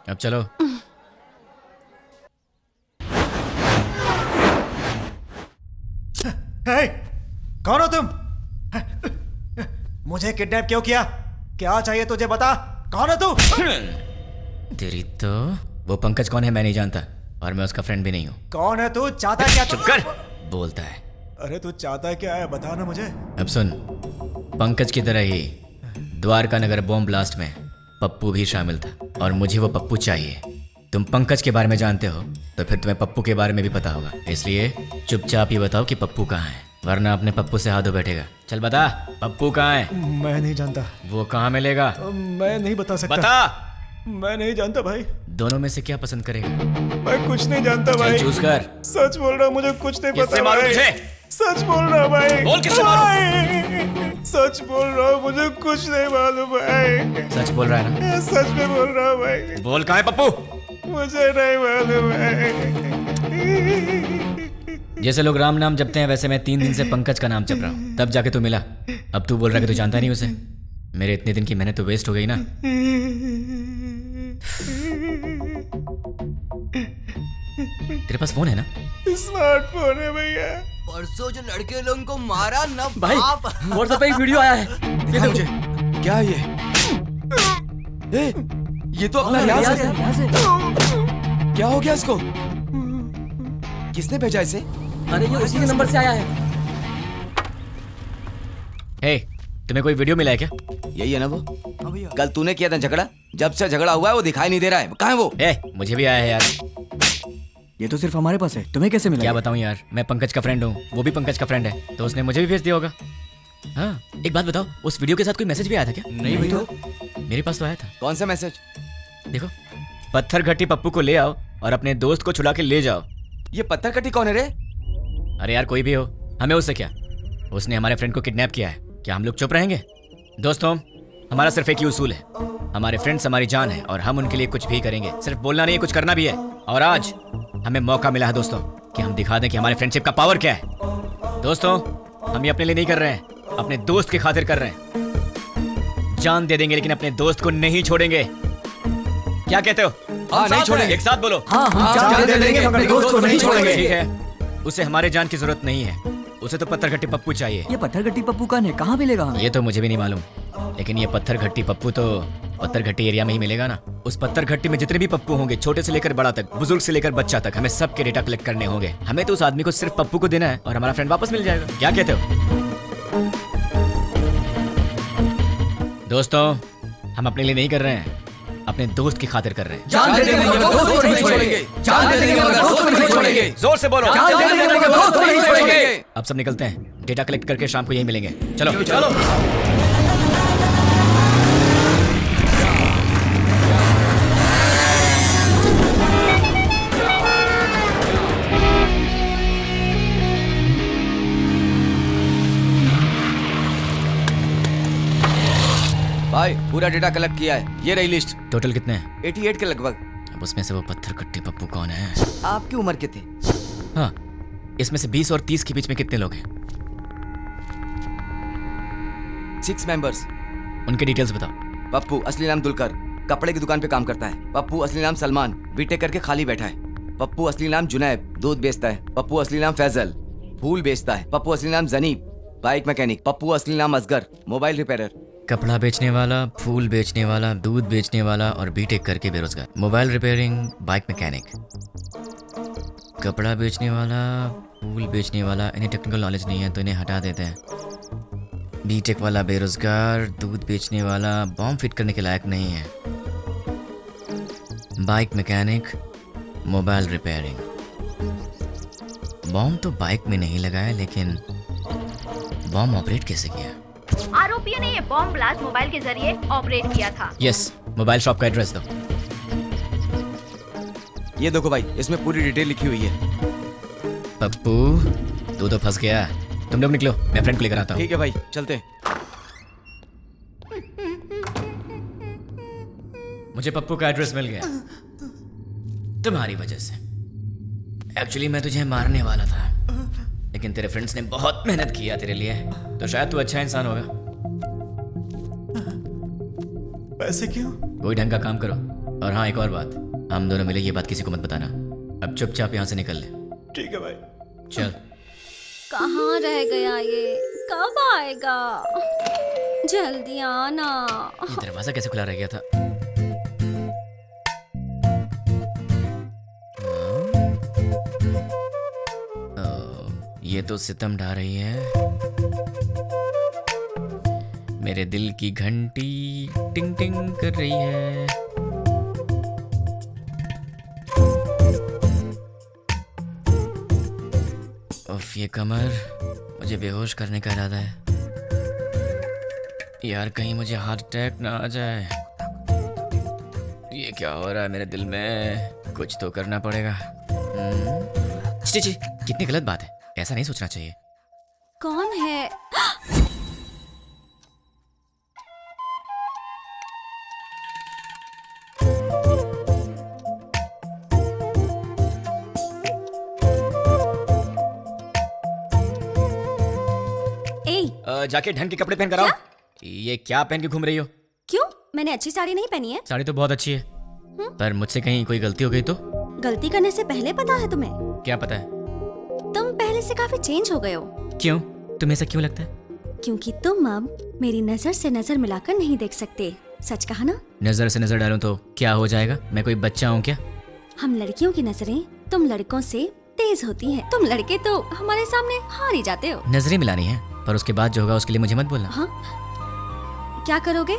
अब चलो। हे, कौन हो तुम? मुझे किडनैप क्यों किया? क्या चाहिए तुझे, बता। कौन है तू? तेरी तो वो पंकज कौन है मैं नहीं जानता, और मैं उसका फ्रेंड भी नहीं हूँ। कौन है तू? चाहता क्या? चुप कर, बोलता है। अरे तू चाहता क्या है, बता ना मुझे। अब सुन, पंकज की तरह ही द्वारका नगर बॉम्ब ब्लास्ट में पप्पू भी शामिल था, और मुझे वो पप्पू चाहिए। तुम पंकज के बारे में जानते हो तो फिर तुम्हें पप्पू के बारे में भी पता होगा, इसलिए चुपचाप ही बताओ कि पप्पू कहाँ है, वरना अपने पप्पू से हाथ धो बैठेगा। चल बता, पप्पू कहाँ है? मैं नहीं जानता। वो कहाँ मिलेगा? मैं नहीं बता सकता। बता। मैं नहीं जानता भाई। दोनों में से क्या पसंद करेगा? मैं कुछ नहीं जानता भाई। चूज कर। सच बोल रहा हूँ, मुझे कुछ नहीं पता। किससे मारूं तुझे? सच बोल रहा हूँ भाई। बोल किससे मारूं? सच बोल रहा हूँ, मुझे कुछ नहीं मालूम भाई। सच बोल रहा है ना? सच में बोल रहा हूँ भाई। बोल कहाँ है पप्पू? मुझे नहीं मालूम है। जैसे लोग राम नाम जपते हैं, वैसे मैं 3 दिन से पंकज का नाम जप रहा हूँ, तब जाके तू मिला। अब तू बोल रहा है कि तू जानता नहीं उसे। मेरे इतने दिन की मेहनत तो वेस्ट हो गई ना। तेरे पास फोन है ना? स्मार्टफोन है भैया। परसों जो लड़के लोगों को मारा ना भाई, व्हाट्सएप पे एक वीडियो आया है। देखो मुझे, क्या ये? ये तो अपना रियाज है। क्या हो गया इसको? किसने भेजा इसे? अरे ये उसी के नंबर से आया है। हे, तुम्हें कोई वीडियो मिला है क्या? यही है ना वो? कल तूने किया था झगड़ा, जब से झगड़ा हुआ है वो दिखाई नहीं दे रहा है। कहाँ है वो? मुझे भी आया है यार। ये तो सिर्फ हमारे पास है, तुम्हें कैसे मिला? क्या बताऊं यार, मैं पंकज का फ्रेंड हूँ, वो भी पंकज का फ्रेंड है, तो उसने मुझे भी भेज दिया होगा। हाँ, एक बात बताओ, उस वीडियो के साथ कोई मैसेज भी आया था क्या? नहीं भाई। तो मेरे पास तो आया था। कौन सा मैसेज? देखो, पत्थर घट्टी पप्पू को ले आओ और अपने दोस्त को छुड़ा के ले जाओ। ये पत्थर घट्टी कौन है रे? अरे यार कोई भी हो, हमें उससे क्या? उसने हमारे फ्रेंड को किडनैप किया है, क्या हम लोग चुप रहेंगे? दोस्तों, हमारा सिर्फ एक ही उसूल है, हमारे फ्रेंड्स हमारी जान है और हम उनके लिए कुछ भी करेंगे। सिर्फ बोलना नहीं है, कुछ करना भी है। और आज हमें मौका मिला है दोस्तों कि हम दिखा दें कि हमारे फ्रेंडशिप का पावर क्या है। दोस्तों, हम ये अपने लिए नहीं कर रहे हैं, अपने दोस्त की खातिर कर रहे हैं। जान दे देंगे लेकिन अपने दोस्त को नहीं छोड़ेंगे। क्या कहते हो? हाँ, नहीं छोड़ेंगे। एक साथ बोलो। हाँ, जान दे देंगे, अपने दोस्त को नहीं छोड़ेंगे। ठीक है, उसे हमारे जान की जरूरत नहीं है, उसे तो पत्थर घट्टी पप्पू चाहिए। ये पत्थर घट्टी पप्पू कहाँ मिलेगा हमें? ये तो मुझे भी नहीं मालूम, लेकिन ये पत्थर घट्टी पप्पू तो पत्थर घट्टी एरिया में ही मिलेगा ना। उस पत्थर घट्टी में जितने भी पप्पू होंगे, छोटे से लेकर बड़ा तक, बुजुर्ग से लेकर बच्चा तक, हमें सबके डेटा कलेक्ट करने होंगे। हमें तो उस आदमी को सिर्फ पप्पू को देना है और हमारा फ्रेंड वापस मिल जाएगा। क्या कहते हो दोस्तों? हम अपने लिए नहीं कर रहे हैं, अपने दोस्त की खातिर कर रहे हैं। जान दे देंगे मगर दोस्त को नहीं छोड़ेंगे। जान दे देंगे मगर दोस्त को नहीं छोड़ेंगे। जोर से बोलो। जान दे देंगे मगर दोस्त को नहीं छोड़ेंगे। अब सब निकलते हैं, डेटा कलेक्ट करके शाम को यहीं मिलेंगे। चलो चलो। भाई पूरा डेटा कलेक्ट किया है, ये रही लिस्ट। टोटल कितने हैं? 88 के लगभग। अब उसमें से वो पत्थर कट्टी पप्पू कौन है? आपकी उम्र के थे। हाँ, इसमें से 20 और 30 के बीच में कितने लोग हैं? 6 मेंबर्स। उनके डिटेल्स बताओ। पप्पू असली नाम दुलकर, कपड़े की दुकान पे काम करता है। पप्पू असली नाम सलमान, बीटेक करके खाली बैठा है। पप्पू असली नाम जुनैब, दूध बेचता है। पप्पू असली नाम फैजल, फूल बेचता है। पप्पू असली नाम जनीब, बाइक मैकेनिक। पप्पू असली नाम असगर, मोबाइल रिपेयरर। कपड़ा बेचने वाला, फूल बेचने वाला, दूध बेचने वाला और बीटेक करके बेरोजगार। Mobile repairing, bike mechanic. कपड़ा बेचने वाला, फूल बेचने वाला, इन्हें टेक्निकल नॉलेज नहीं है तो इन्हें हटा देते हैं। बीटेक वाला बेरोजगार, दूध बेचने वाला बॉम्ब फिट करने के लायक नहीं है। Bike mechanic, mobile repairing. Bomb तो बाइक में नहीं लगाया, लेकिन बॉम्ब ऑपरेट कैसे किया? आरोपियों ने ये बॉम्ब ब्लास्ट मोबाइल के जरिए ऑपरेट किया था। यस, मोबाइल शॉप का एड्रेस दो। ये देखो भाई, इसमें पूरी डिटेल लिखी हुई है। पप्पू, तू तो फंस गया। तुम लोग निकलो, मैं फ्रेंड को लेकर आता हूँ। ठीक है भाई, चलते हैं। मुझे पप्पू का एड्रेस मिल गया तुम्हारी वजह से। एक्चुअली मैं तुझे मारने वाला था, लेकिन तेरे फ्रेंड्स ने बहुत मेहनत किया तेरे लिए, तो शायद तू अच्छा इंसान होगा। पैसे क्यों? कोई ढंग का काम करो। और हाँ, एक और बात, हम दोनों मिले ये बात किसी को मत बताना। अब चुपचाप यहाँ से निकल ले। ठीक है भाई। चल। कहाँ रह गया ये? कब आएगा? जल्दी आना। ये दरवाजा कैसे खुला रह गया था? ये तो सितम ढा रही है। मेरे दिल की घंटी टिंग टिंग कर रही है। उफ, ये कमर, मुझे बेहोश करने का इरादा है। यार कहीं मुझे हार्ट अटैक ना आ जाए। ये क्या हो रहा है मेरे दिल में? कुछ तो करना पड़ेगा। ची, कितनी गलत बात है, ऐसा नहीं सोचना चाहिए। कौन है? जाके ढंग के कपड़े पहन कर आओ। ये क्या पहन के घूम रही हो? क्यों? मैंने अच्छी साड़ी नहीं पहनी है। साड़ी तो बहुत अच्छी है, पर मुझसे कहीं कोई गलती हो गई तो? गलती करने से पहले पता है तुम्हें? क्या पता है? तुम पहले से काफी चेंज हो गए हो। क्यों? तुम्हें ऐसा क्यों लगता है? क्योंकि तुम अब मेरी नजर से नजर मिलाकर नहीं देख सकते। सच कहा ना? नजर से नजर डालूं तो क्या हो जाएगा? मैं कोई बच्चा हूँ क्या? हम लड़कियों की नजरें तुम लड़कों से तेज होती हैं। तुम लड़के तो हमारे सामने हार ही जाते हो। नजरें मिलानी है, पर उसके बाद जो होगा उसके लिए मुझे मत बोलना। हाँ? क्या करोगे?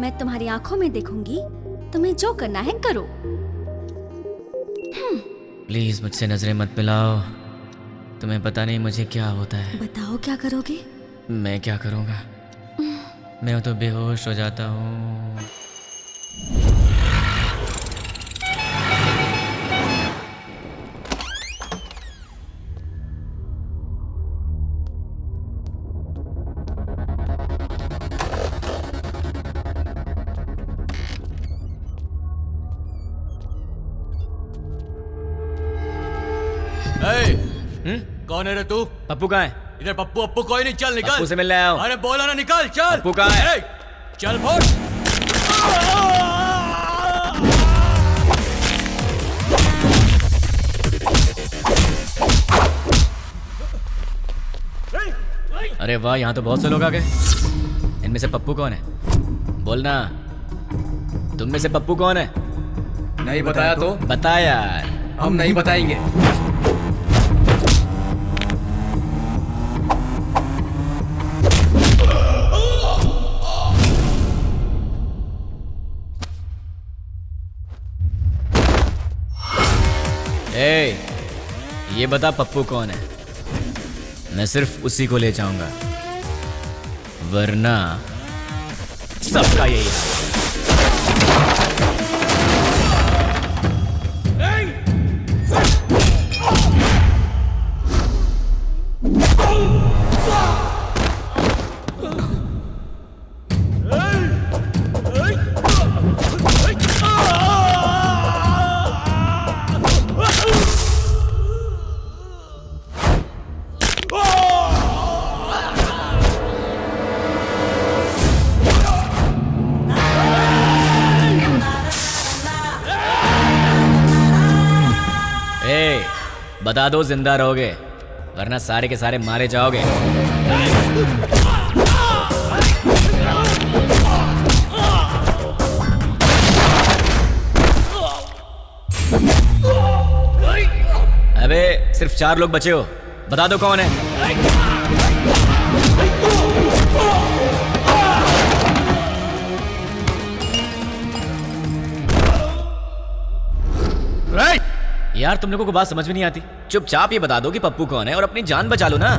मैं तुम्हारी आंखों में देखूंगी, तुम्हें जो करना है करो। प्लीज मुझसे नजरें मत मिलाओ। तुम्हें पता नहीं मुझे क्या होता है। बताओ क्या करोगे? मैं क्या करूँगा? मैं तो बेहोश हो जाता हूँ। कौन है रे तू? पप्पू कहाँ है? इधर पप्पू अप्पू कोई नहीं, चल निकल। पप्पू से मिलने आया हूं। अरे बोला ना निकल, चल। पप्पू कहाँ है? चल बोल। अरे वाह, यहाँ तो बहुत से लोग आ गए। इनमें से पप्पू कौन है? बोलना। तुम में से पप्पू कौन है? नहीं बताया तो? बता यार। हम नहीं बताएंगे। ये बता पप्पू कौन है? मैं सिर्फ उसी को ले जाऊंगा, वरना सबका यही है। बता दो जिंदा रहोगे, वरना सारे के सारे मारे जाओगे। अबे सिर्फ 4 लोग बचे हो, बता दो कौन है। यार तुम लोगों को बात समझ में नहीं आती, चुपचाप ये बता दो कि पप्पू कौन है और अपनी जान बचा लो ना।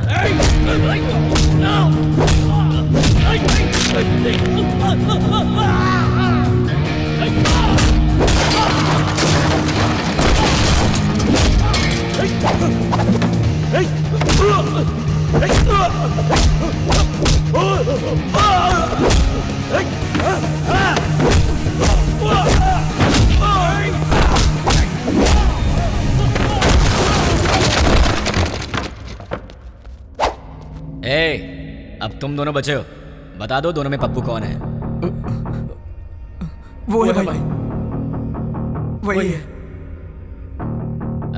अब तुम दोनों बचे हो, बता दो दोनों में पप्पू कौन है। वो है भाई, वही है।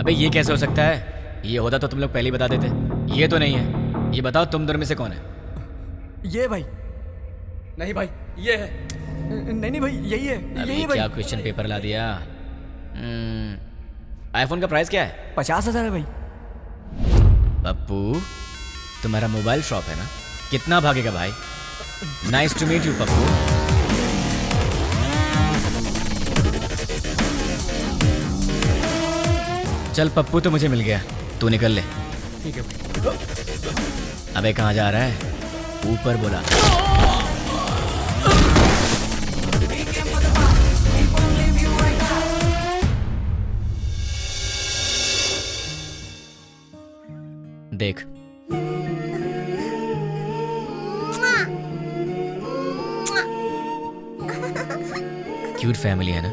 अबे ये कैसे हो सकता है? ये होता तो तुम लोग पहले ही बता देते। ये तो नहीं है। ये बताओ तुम दोनों में से कौन है? ये भाई। नहीं भाई, ये है। नहीं भाई, यही है। अभी क्या क्वेश्चन पेपर ला दिया। आईफोन का प्राइस क्या है? 50,000 है भाई। पप्पू तुम्हारा मोबाइल शॉप है ना, कितना भागेगा भाई? Nice to meet you Pappu. चल पप्पू तो मुझे मिल गया, तू निकल ले। ठीक है भाई। अबे कहाँ जा रहा है? ऊपर बोला। देख क्यूट फैमिली है ना,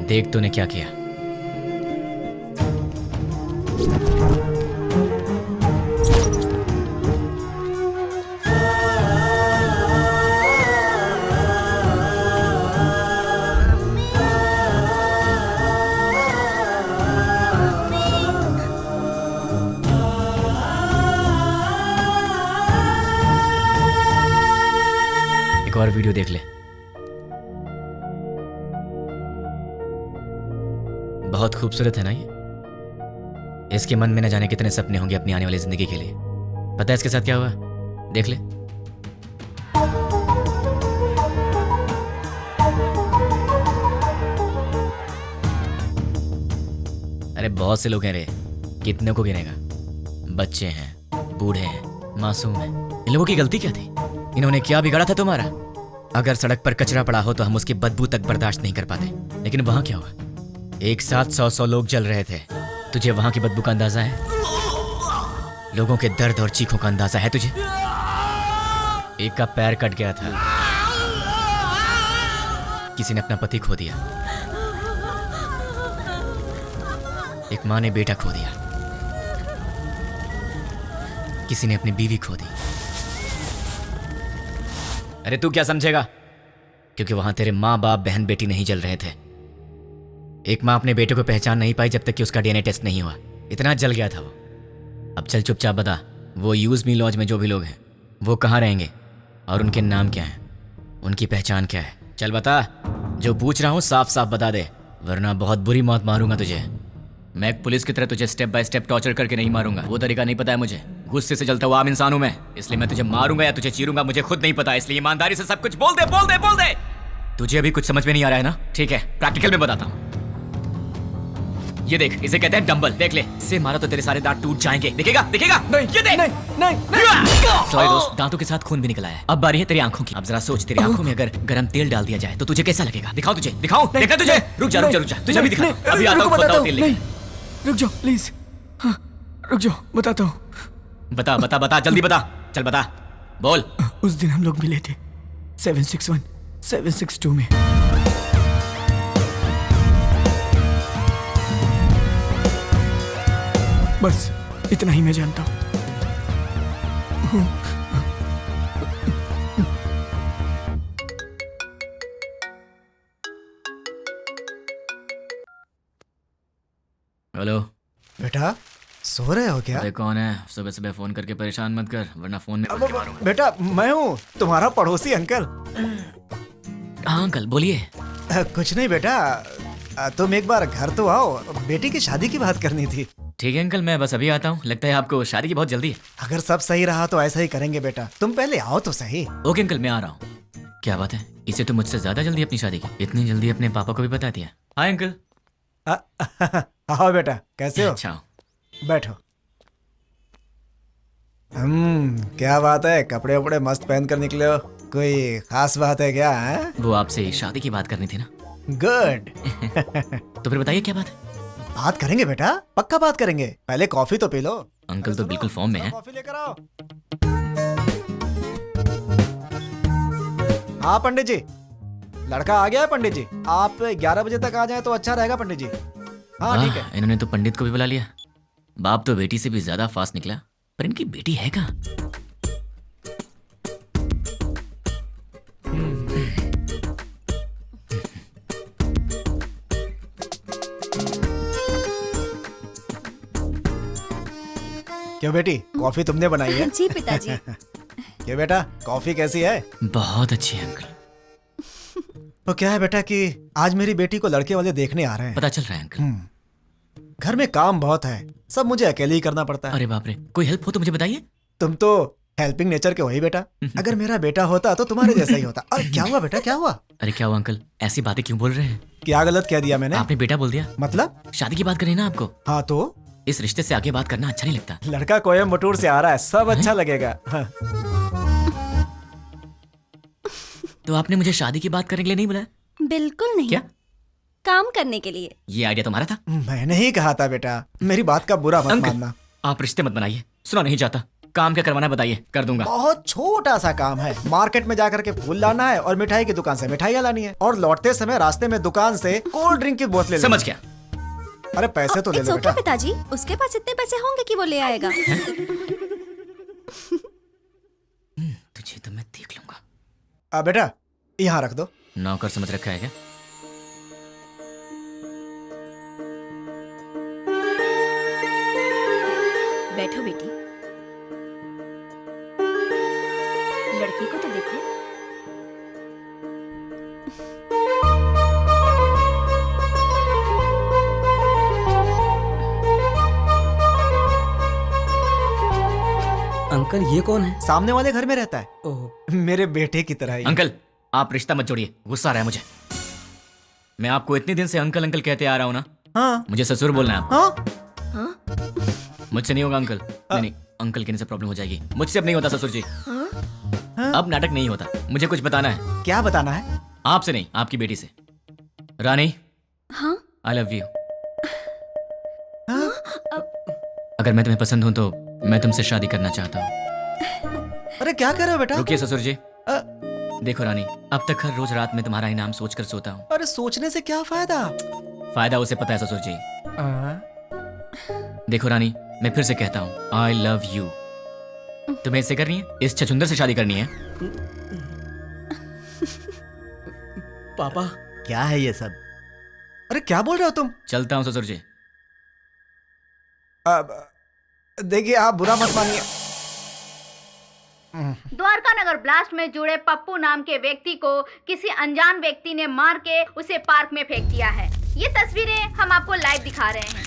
देख तूने क्या किया। एक और वीडियो देख ले, बहुत खूबसूरत है ना ये। इसके मन में न जाने कितने सपने होंगे अपनी आने वाली जिंदगी के लिए। पता है इसके साथ क्या हुआ? देख ले। अरे बहुत से लोग हैं रे, कितने को गिनेगा? बच्चे हैं, बूढ़े हैं, मासूम हैं। इन लोगों की गलती क्या थी? इन्होंने क्या बिगाड़ा था तुम्हारा? अगर सड़क पर कचरा पड़ा हो तो हम उसकी बदबू तक बर्दाश्त नहीं कर पाते, लेकिन वहां क्या हुआ? एक साथ 100 लोग जल रहे थे। तुझे वहां की बदबू का अंदाजा है? लोगों के दर्द और चीखों का अंदाजा है तुझे? एक का पैर कट गया था, किसी ने अपना पति खो दिया, एक माँ ने बेटा खो दिया, किसी ने अपनी बीवी खो दी। अरे तू क्या समझेगा? क्योंकि वहां तेरे माँ बाप बहन बेटी नहीं जल रहे थे। एक माँ अपने बेटे को पहचान नहीं पाई जब तक कि उसका डीएनए टेस्ट नहीं हुआ। इतना जल गया था वो। अब चल चुपचाप बता, वो यूज मी लॉज में जो भी लोग हैं वो कहाँ रहेंगे और उनके नाम क्या हैं, उनकी पहचान क्या है? चल बता, जो पूछ रहा हूँ साफ साफ बता दे, वरना बहुत बुरी मौत मारूंगा तुझे। मैं एक पुलिस की तरह तुझे स्टेप बाय स्टेप टॉर्चर करके नहीं मारूंगा, वो तरीका नहीं पता है मुझे। गुस्से से जलता हुआ आम इंसान हूं मैं, इसलिए मैं तुझे मारूंगा या तुझे चीरूंगा मुझे खुद नहीं पता। इसलिए ईमानदारी से सब कुछ बोल दे, बोल दे, बोल दे। तुझे अभी कुछ समझ में नहीं आ रहा है ना? ठीक है, प्रैक्टिकल में बताता हूँ। ये देख, इसे कहते हैं डंबल। देख ले, इससे मारा तो तेरे सारे दांत टूट जाएंगे। दिखेगा? दिखेगा? नहीं, ये देख। नहीं। सॉरी दोस्त, दांतों के साथ खून भी निकला है। अब बारी है तेरी आंखों की। अब जरा सोच, तेरी आंखों में अगर गरम तेल डाल दिया जाए तो तुझे कैसा लगेगा? दिखाऊं तुझे? दिखाऊं? देखा तुझे? रुक जा, रुक जा, रुक जा, तुझे भी दिखा। अभी आता हूं, बताओ तेल लेके। रुक जाओ प्लीज। हाँ, रुक जाओ, बताता हूँ। बता बता बता, जल्दी बता। चल बता, बोल। उस दिन हम लोग मिले थे 761 762 में। बस इतना ही मैं जानता हूँ। हेलो बेटा, सो रहे हो क्या? अरे कौन है? सुबह सुबह फोन करके परेशान मत कर, वरना फोन में पलटी मारूंगा। बेटा मैं हूँ तुम्हारा पड़ोसी अंकल। हाँ अंकल बोलिए। कुछ नहीं बेटा, तुम एक बार घर तो आओ, बेटी की शादी की बात करनी थी। ठीक है अंकल, मैं बस अभी आता हूँ। लगता है आपको शादी की बहुत जल्दी है। अगर सब सही रहा तो ऐसा ही करेंगे बेटा, तुम पहले आओ तो सही। ओके अंकल, मैं आ रहा हूँ। क्या बात है, इसे तो मुझसे ज्यादा जल्दी अपनी शादी की, इतनी जल्दी अपने पापा को भी बता दिया। Hi uncle. आओ बेटा, कैसे हो? अच्छा बैठो। क्या बात है, कपड़े वपड़े मस्त पहन कर निकले हो, कोई खास बात है क्या? है? वो आपसे शादी की बात करनी थी ना। गुड। तो फिर बताइए क्या बात है? बात करेंगे बेटा, पक्का बात करेंगे, पहले कॉफी तो पी लो। अंकल तो बिल्कुल फॉर्म में है। कॉफी लेकर आओ। हाँ पंडित जी, लड़का आ गया है पंडित जी, आप 11 बजे तक आ जाए तो अच्छा रहेगा पंडित जी। हाँ ठीक है। इन्होंने तो पंडित को भी बुला लिया। बाप तो बेटी से भी ज्यादा फास्ट निकला, पर इनकी बेटी है कहाँ? क्यों बेटी, कॉफी तुमने बनाई है? जी पिताजी। क्यों बेटा, कॉफी कैसी है? बहुत अच्छी है अंकल। तो क्या है बेटा कि आज मेरी बेटी को लड़के वाले देखने आ रहे हैं। पता चल रहा है अंकल। घर में काम बहुत है, सब मुझे अकेले ही करना पड़ता है। अरे बाप रे, कोई हेल्प हो तो मुझे बताइए। तुम तो हेल्पिंग नेचर के हो ही बेटा, अगर मेरा बेटा होता तो तुम्हारे जैसा ही होता। अरे क्या हुआ बेटा, क्या हुआ? अरे क्या हुआ अंकल, ऐसी बातें क्यों बोल रहे हैं? क्या गलत कह दिया मैंने? आपने बेटा बोल दिया। मतलब? शादी की बात करी ना आपको। हाँ तो इस रिश्ते से आगे बात करना अच्छा नहीं लगता। लड़का कोयम्बटूर से आ रहा है, सब अच्छा लगेगा। हाँ। तो आपने मुझे शादी की बात करने के लिए नहीं बुलाया? बिल्कुल नहीं। क्या? काम करने के लिए। ये आइडिया तुम्हारा था? मैंने ही कहा था बेटा, मेरी बात का बुरा मत मानना। आप रिश्ते मत बनाइए, सुना नहीं चाहता। काम क्या करवाना बताइए, कर दूंगा। बहुत छोटा सा काम है, मार्केट में जाकर के फूल लाना है और मिठाई की दुकान से मिठाइयाँ लानी है, और लौटते समय रास्ते में दुकान से कोल्ड ड्रिंक की बोतलें। समझ गया। अरे पैसे तो ले लो बेटा। पिताजी, उसके पास इतने पैसे होंगे कि वो ले आएगा। तुझे तो मैं देख लूंगा। बेटा यहाँ रख दो। नौकर समझ रखा है क्या? बैठो बेटी, लड़की को तो देखो। अंकल ये कौन है? सामने वाले घर में रहता है। ओह, मेरे बेटे की तरह ही। अंकल आप रिश्ता मत जोड़िए, गुस्सा आ रहा है मुझे। मैं आपको इतने दिन से अंकल अंकल कहते आ रहा हूँ ना। हाँ। मुझे ससुर बोलना है आपको। हाँ? मुझसे नहीं होगा अंकल। नहीं, अंकल कहने से प्रॉब्लम हो जाएगी। मुझसे अब नहीं होता ससुर जी। अब नाटक नहीं होता। मुझे कुछ बताना है। क्या बताना है? आपसे नहीं, आपकी बेटी से। रानी। हाँ? I love you. अगर मैं तुम्हें पसंद हूं तो मैं तुमसे शादी करना चाहता हूँ। अरे क्या कर रहे हो बेटा? रुकिए ससुर जी। देखो रानी, अब तक हर रोज रात में तुम्हारा इनाम सोचकर सोता हूँ। अरे सोचने से क्या फायदा? फायदा उसे पता है ससुर जी। देखो रानी, मैं फिर से कहता हूँ, आई लव यू। तुम्हें इससे करनी है? इस छछुंदर से शादी करनी है? पापा क्या है ये सब? अरे क्या बोल रहे हो तुम? चलता हूँ ससुर जी। देखिए आप बुरा मत मानिए। द्वारका नगर ब्लास्ट में जुड़े पप्पू नाम के व्यक्ति को किसी अनजान व्यक्ति ने मार के उसे पार्क में फेंक दिया है। ये तस्वीरें हम आपको लाइव दिखा रहे हैं।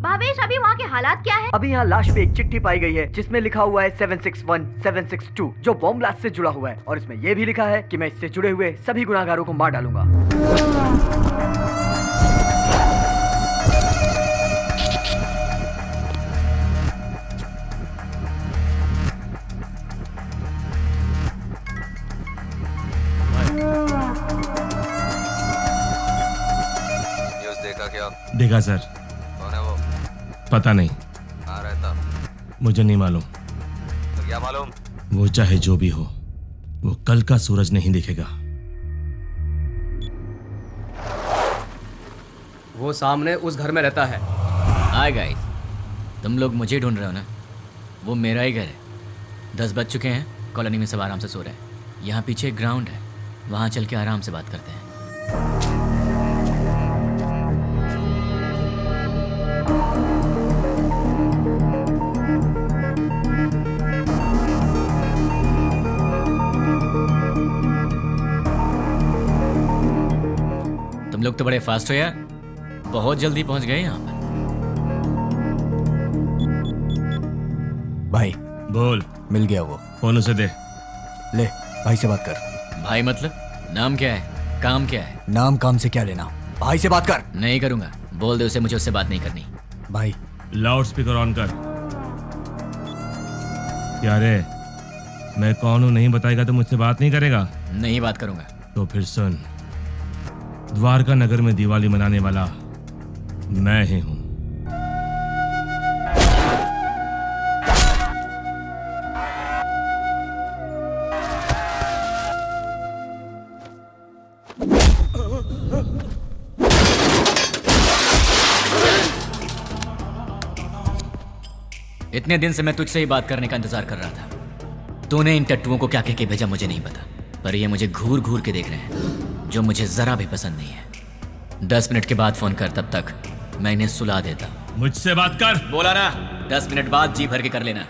भावेश, अभी वहाँ के हालात क्या है? अभी यहाँ लाश पे एक चिट्ठी पाई गई है जिसमें लिखा हुआ है 761 762 जो बॉम्ब ब्लास्ट से जुड़ा हुआ है, और इसमें यह भी लिखा है कि मैं इससे जुड़े हुए सभी गुनाहगारों को मार डालूंगा। न्यूज़ देखा क्या? देखा सर। कौन है वो? पता नहीं, कहाँ रहता? मुझे नहीं मालूम। तो क्या मालूम? वो चाहे जो भी हो, वो कल का सूरज नहीं दिखेगा। वो सामने उस घर में रहता है। हाय गाइस, तुम लोग मुझे ढूंढ रहे हो ना? वो मेरा ही घर है। 10 बज चुके हैं, कॉलोनी में सब आराम से सो रहे हैं। यहाँ पीछे एक ग्राउंड है, वहाँ चल के आराम से बात करते हैं। लोग तो बड़े फास्ट हो यार, बहुत जल्दी पहुंच गए यहाँ पर। भाई बोल। मिल गया वो। फोन उसे दे। ले भाई से बात कर। भाई मतलब नाम क्या है, काम क्या है? नाम काम से क्या लेना, भाई से बात कर। नहीं करूंगा, बोल दे उसे मुझे उससे बात नहीं करनी। भाई लाउड स्पीकर ऑन कर। क्या रे, मैं कौन हूं नहीं बताएगा तो मुझसे बात नहीं करेगा? नहीं बात करूंगा। तो फिर सुन, द्वारका नगर में दिवाली मनाने वाला मैं ही हूं। इतने दिन से मैं तुझसे ही बात करने का इंतजार कर रहा था। तूने इन टट्टुओं को क्या कह के भेजा मुझे नहीं पता, पर ये मुझे घूर घूर के देख रहे हैं, जो मुझे जरा भी पसंद नहीं है। 10 मिनट के बाद फोन कर, तब तक मैं इन्हें सुला देता। मुझसे बात कर। बोला ना, 10 मिनट बाद जी भर के कर लेना।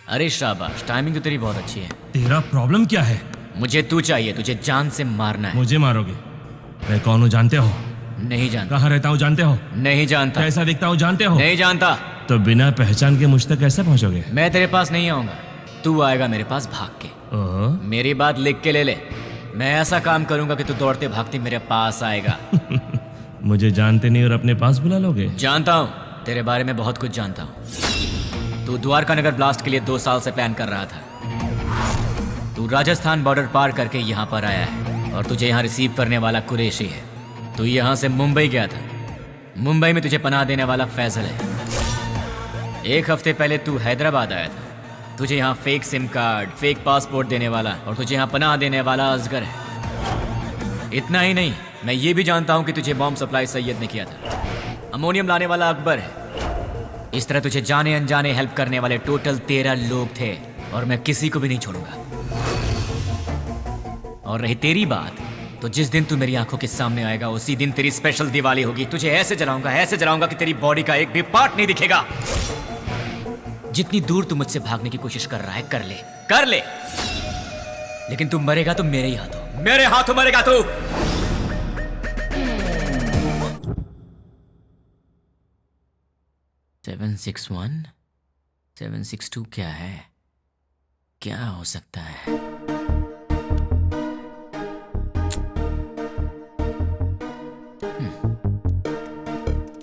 अरे शाबाश, टाइमिंग तो तेरी बहुत अच्छी है। तेरा प्रॉब्लम क्या है? मुझे तू चाहिए, तुझे जान से मारना है। मुझे मारोगे? मैं कौन हूँ जानते हो? नहीं जानता। कहाँ रहता हूँ जानते हो? नहीं जानता। कैसा दिखता हूँ जानते हो? नहीं जानता। तो बिना पहचान के मुझ तक कैसे पहुँचोगे? मैं तेरे पास नहीं आऊंगा, तू आएगा मेरे पास भाग के। मेरी बात लिख के ले ले, मैं ऐसा काम करूंगा कि तू दौड़ते भागते मेरे पास आएगा। मुझे जानते नहीं और अपने पास बुला लोगे? जानता हूँ, तेरे बारे में बहुत कुछ जानता हूँ। तू द्वारका नगर ब्लास्ट के लिए 2 साल से प्लान कर रहा था। तू राजस्थान बॉर्डर पार करके यहाँ पर आया है और तुझे यहाँ रिसीव करने वाला कुरैशी है। तू यहाँ से मुंबई गया था, मुंबई में तुझे पनाह देने वाला फैजल है। 1 हफ्ते पहले तू हैदराबाद आया था, तुझे यहाँ fake SIM card, fake passport देने वाला और तुझे यहाँ पनाह देने वाला असगर है। इतना ही नहीं, मैं ये भी जानता हूँ कि तुझे बॉम्ब सप्लाई सैयद ने किया था। अमोनियम लाने वाला अकबर है। इस तरह तुझे जाने अनजाने हेल्प करने वाले टोटल 13 लोग थे और मैं किसी को भी नहीं छोड़ूंगा। और रही तेरी बात, तो जिस दिन तू मेरी आंखों के सामने आएगा उसी दिन तेरी स्पेशल दिवाली होगी। तुझे ऐसे जलाऊंगा कि तेरी बॉडी का एक भी पार्ट नहीं दिखेगा। जितनी दूर तू मुझसे भागने की कोशिश कर रहा है कर ले, लेकिन तू मरेगा तो मेरे हाथों मरेगा तू। सेवन 6-1 762 क्या है? क्या हो सकता है?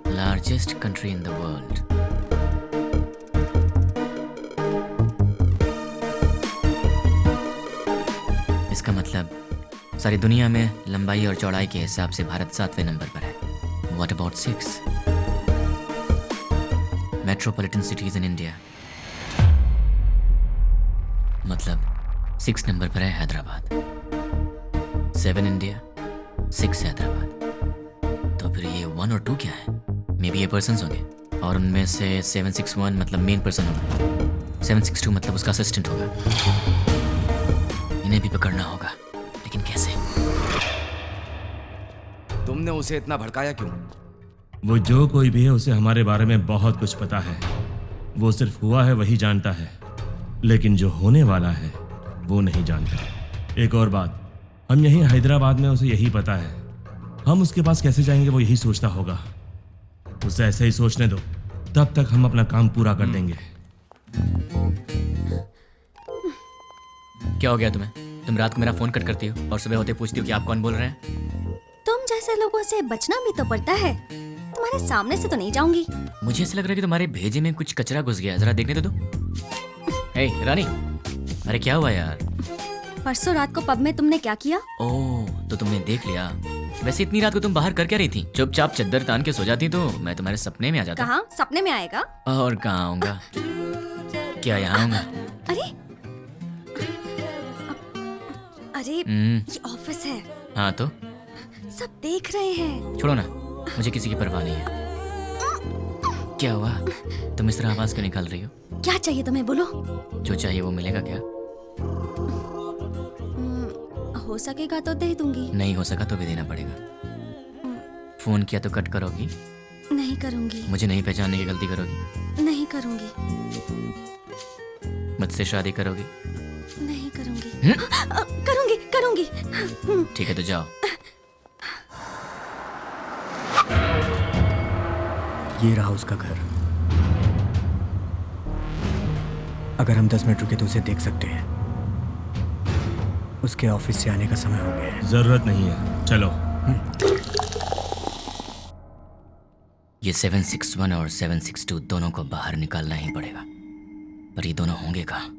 Largest country in the world. इसका मतलब सारी दुनिया में लंबाई और चौड़ाई के हिसाब से भारत 7वें नंबर पर है। What about 6? Metropolitan cities in India, मतलब 6 नंबर पर है हैदराबाद। 7 इंडिया, 6 हैदराबाद। तो फिर ये 1 और 2 क्या है? मे बी ये पर्सन्स होंगे। और उनमें से 761 मतलब मेन पर्सन होगा, 762 मतलब उसका असिस्टेंट होगा। इन्हें भी पकड़ना होगा, लेकिन कैसे? तुमने उसे इतना भड़काया क्यों? वो जो कोई भी है उसे हमारे बारे में बहुत कुछ पता है। वो सिर्फ हुआ है वही जानता है, लेकिन जो होने वाला है वो नहीं जानता। एक और बात, हम यहीं हैदराबाद में उसे यही पता है। हम उसके पास कैसे जाएंगे वो यही सोचता होगा। उसे ऐसे ही सोचने दो, तब तक हम अपना काम पूरा कर देंगे। क्या हो गया तुम्हें? तुम रात को मेरा फोन कट करती हो और सुबह होते पूछती हो कि आप कौन बोल रहे हैं। तुम जैसे लोगों से बचना भी तो पड़ता है। तुम्हारे सामने से तो नहीं जाऊंगी। मुझे ऐसा लग रहा है कि तुम्हारे भेजे में कुछ कचरा घुस गया है, जरा देखने तो दो। हे रानी, अरे क्या हुआ यार? परसों रात को पब में तुमने क्या किया? ओह, तो तुमने देख लिया। वैसे इतनी रात को तुम बाहर कर क्या रही थी? चुपचाप चद्दर तान के सो जाती तो मैं तुम्हारे सपने में आ जाता। कहाँ सपने में आएगा? और कहाँ आऊंगा? क्या यहाँ आऊंगा? अरे ये ऑफिस है। हाँ तो सब देख रहे हैं। छोड़ो ना, मुझे किसी की परवाह नहीं है। क्या हुआ? तुम इस तरह आवाज क्यों निकाल रही हो? क्या चाहिए तुम्हें, बोलो। जो चाहिए वो मिलेगा क्या? हो सकेगा तो दे दूंगी। नहीं हो सका तो भी देना पड़ेगा। फोन किया तो कट करोगी? नहीं करूंगी। मुझे नहीं पहचानने की गलती करोगी? नहीं करूंगी। मुझसे शादी करोगी? नहीं करूंगी। करूंगी करूंगी। ठीक है तो जाओ। ये रहा उसका घर। अगर हम 10 मिनट रुके तो उसे देख सकते हैं। उसके ऑफिस से आने का समय हो गया है। जरूरत नहीं है, चलो। ये 761 और 762 दोनों को बाहर निकालना ही पड़ेगा, पर ये दोनों होंगे कहाँ?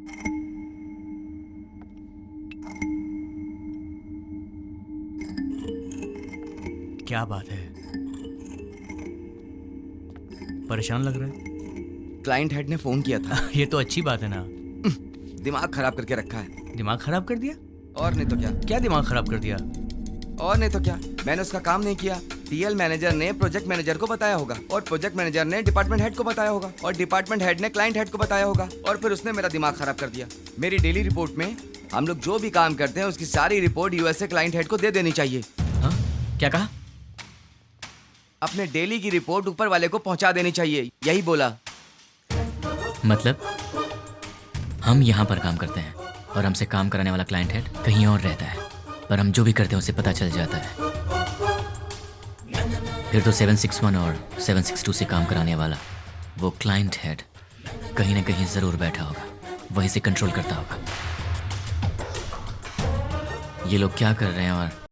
क्या बात है? परेशान लग रहा है। क्लाइंट हेड ने फोन किया था। ये तो अच्छी बात है ना। दिमाग खराब करके रखा है। दिमाग खराब कर दिया? और नहीं तो क्या। क्या दिमाग खराब कर दिया? और नहीं तो क्या, मैंने उसका काम नहीं किया। टीएल मैनेजर ने प्रोजेक्ट मैनेजर को बताया होगा, और प्रोजेक्ट मैनेजर ने डिपार्टमेंट हेड को बताया होगा, और डिपार्टमेंट हेड ने क्लाइंट हेड को बताया होगा, और फिर उसने मेरा दिमाग खराब कर दिया। मेरी डेली रिपोर्ट में हम लोग जो भी काम करते हैं उसकी सारी रिपोर्ट यूएसए क्लाइंट हेड को दे देनी चाहिए। हाँ? क्या कहा? अपने डेली की रिपोर्ट ऊपर वाले को पहुंचा देनी चाहिए, यही बोला। मतलब हम यहाँ पर काम करते हैं और हमसे काम कराने वाला क्लाइंट हेड कहीं और रहता है, पर हम जो भी करते हैं उसे पता चल जाता है। फिर तो 761 और 762 से काम कराने वाला वो क्लाइंट हेड कहीं ना कहीं जरूर बैठा होगा, वहीं से कंट्रोल करता होगा। ये लोग क्या कर रहे हैं और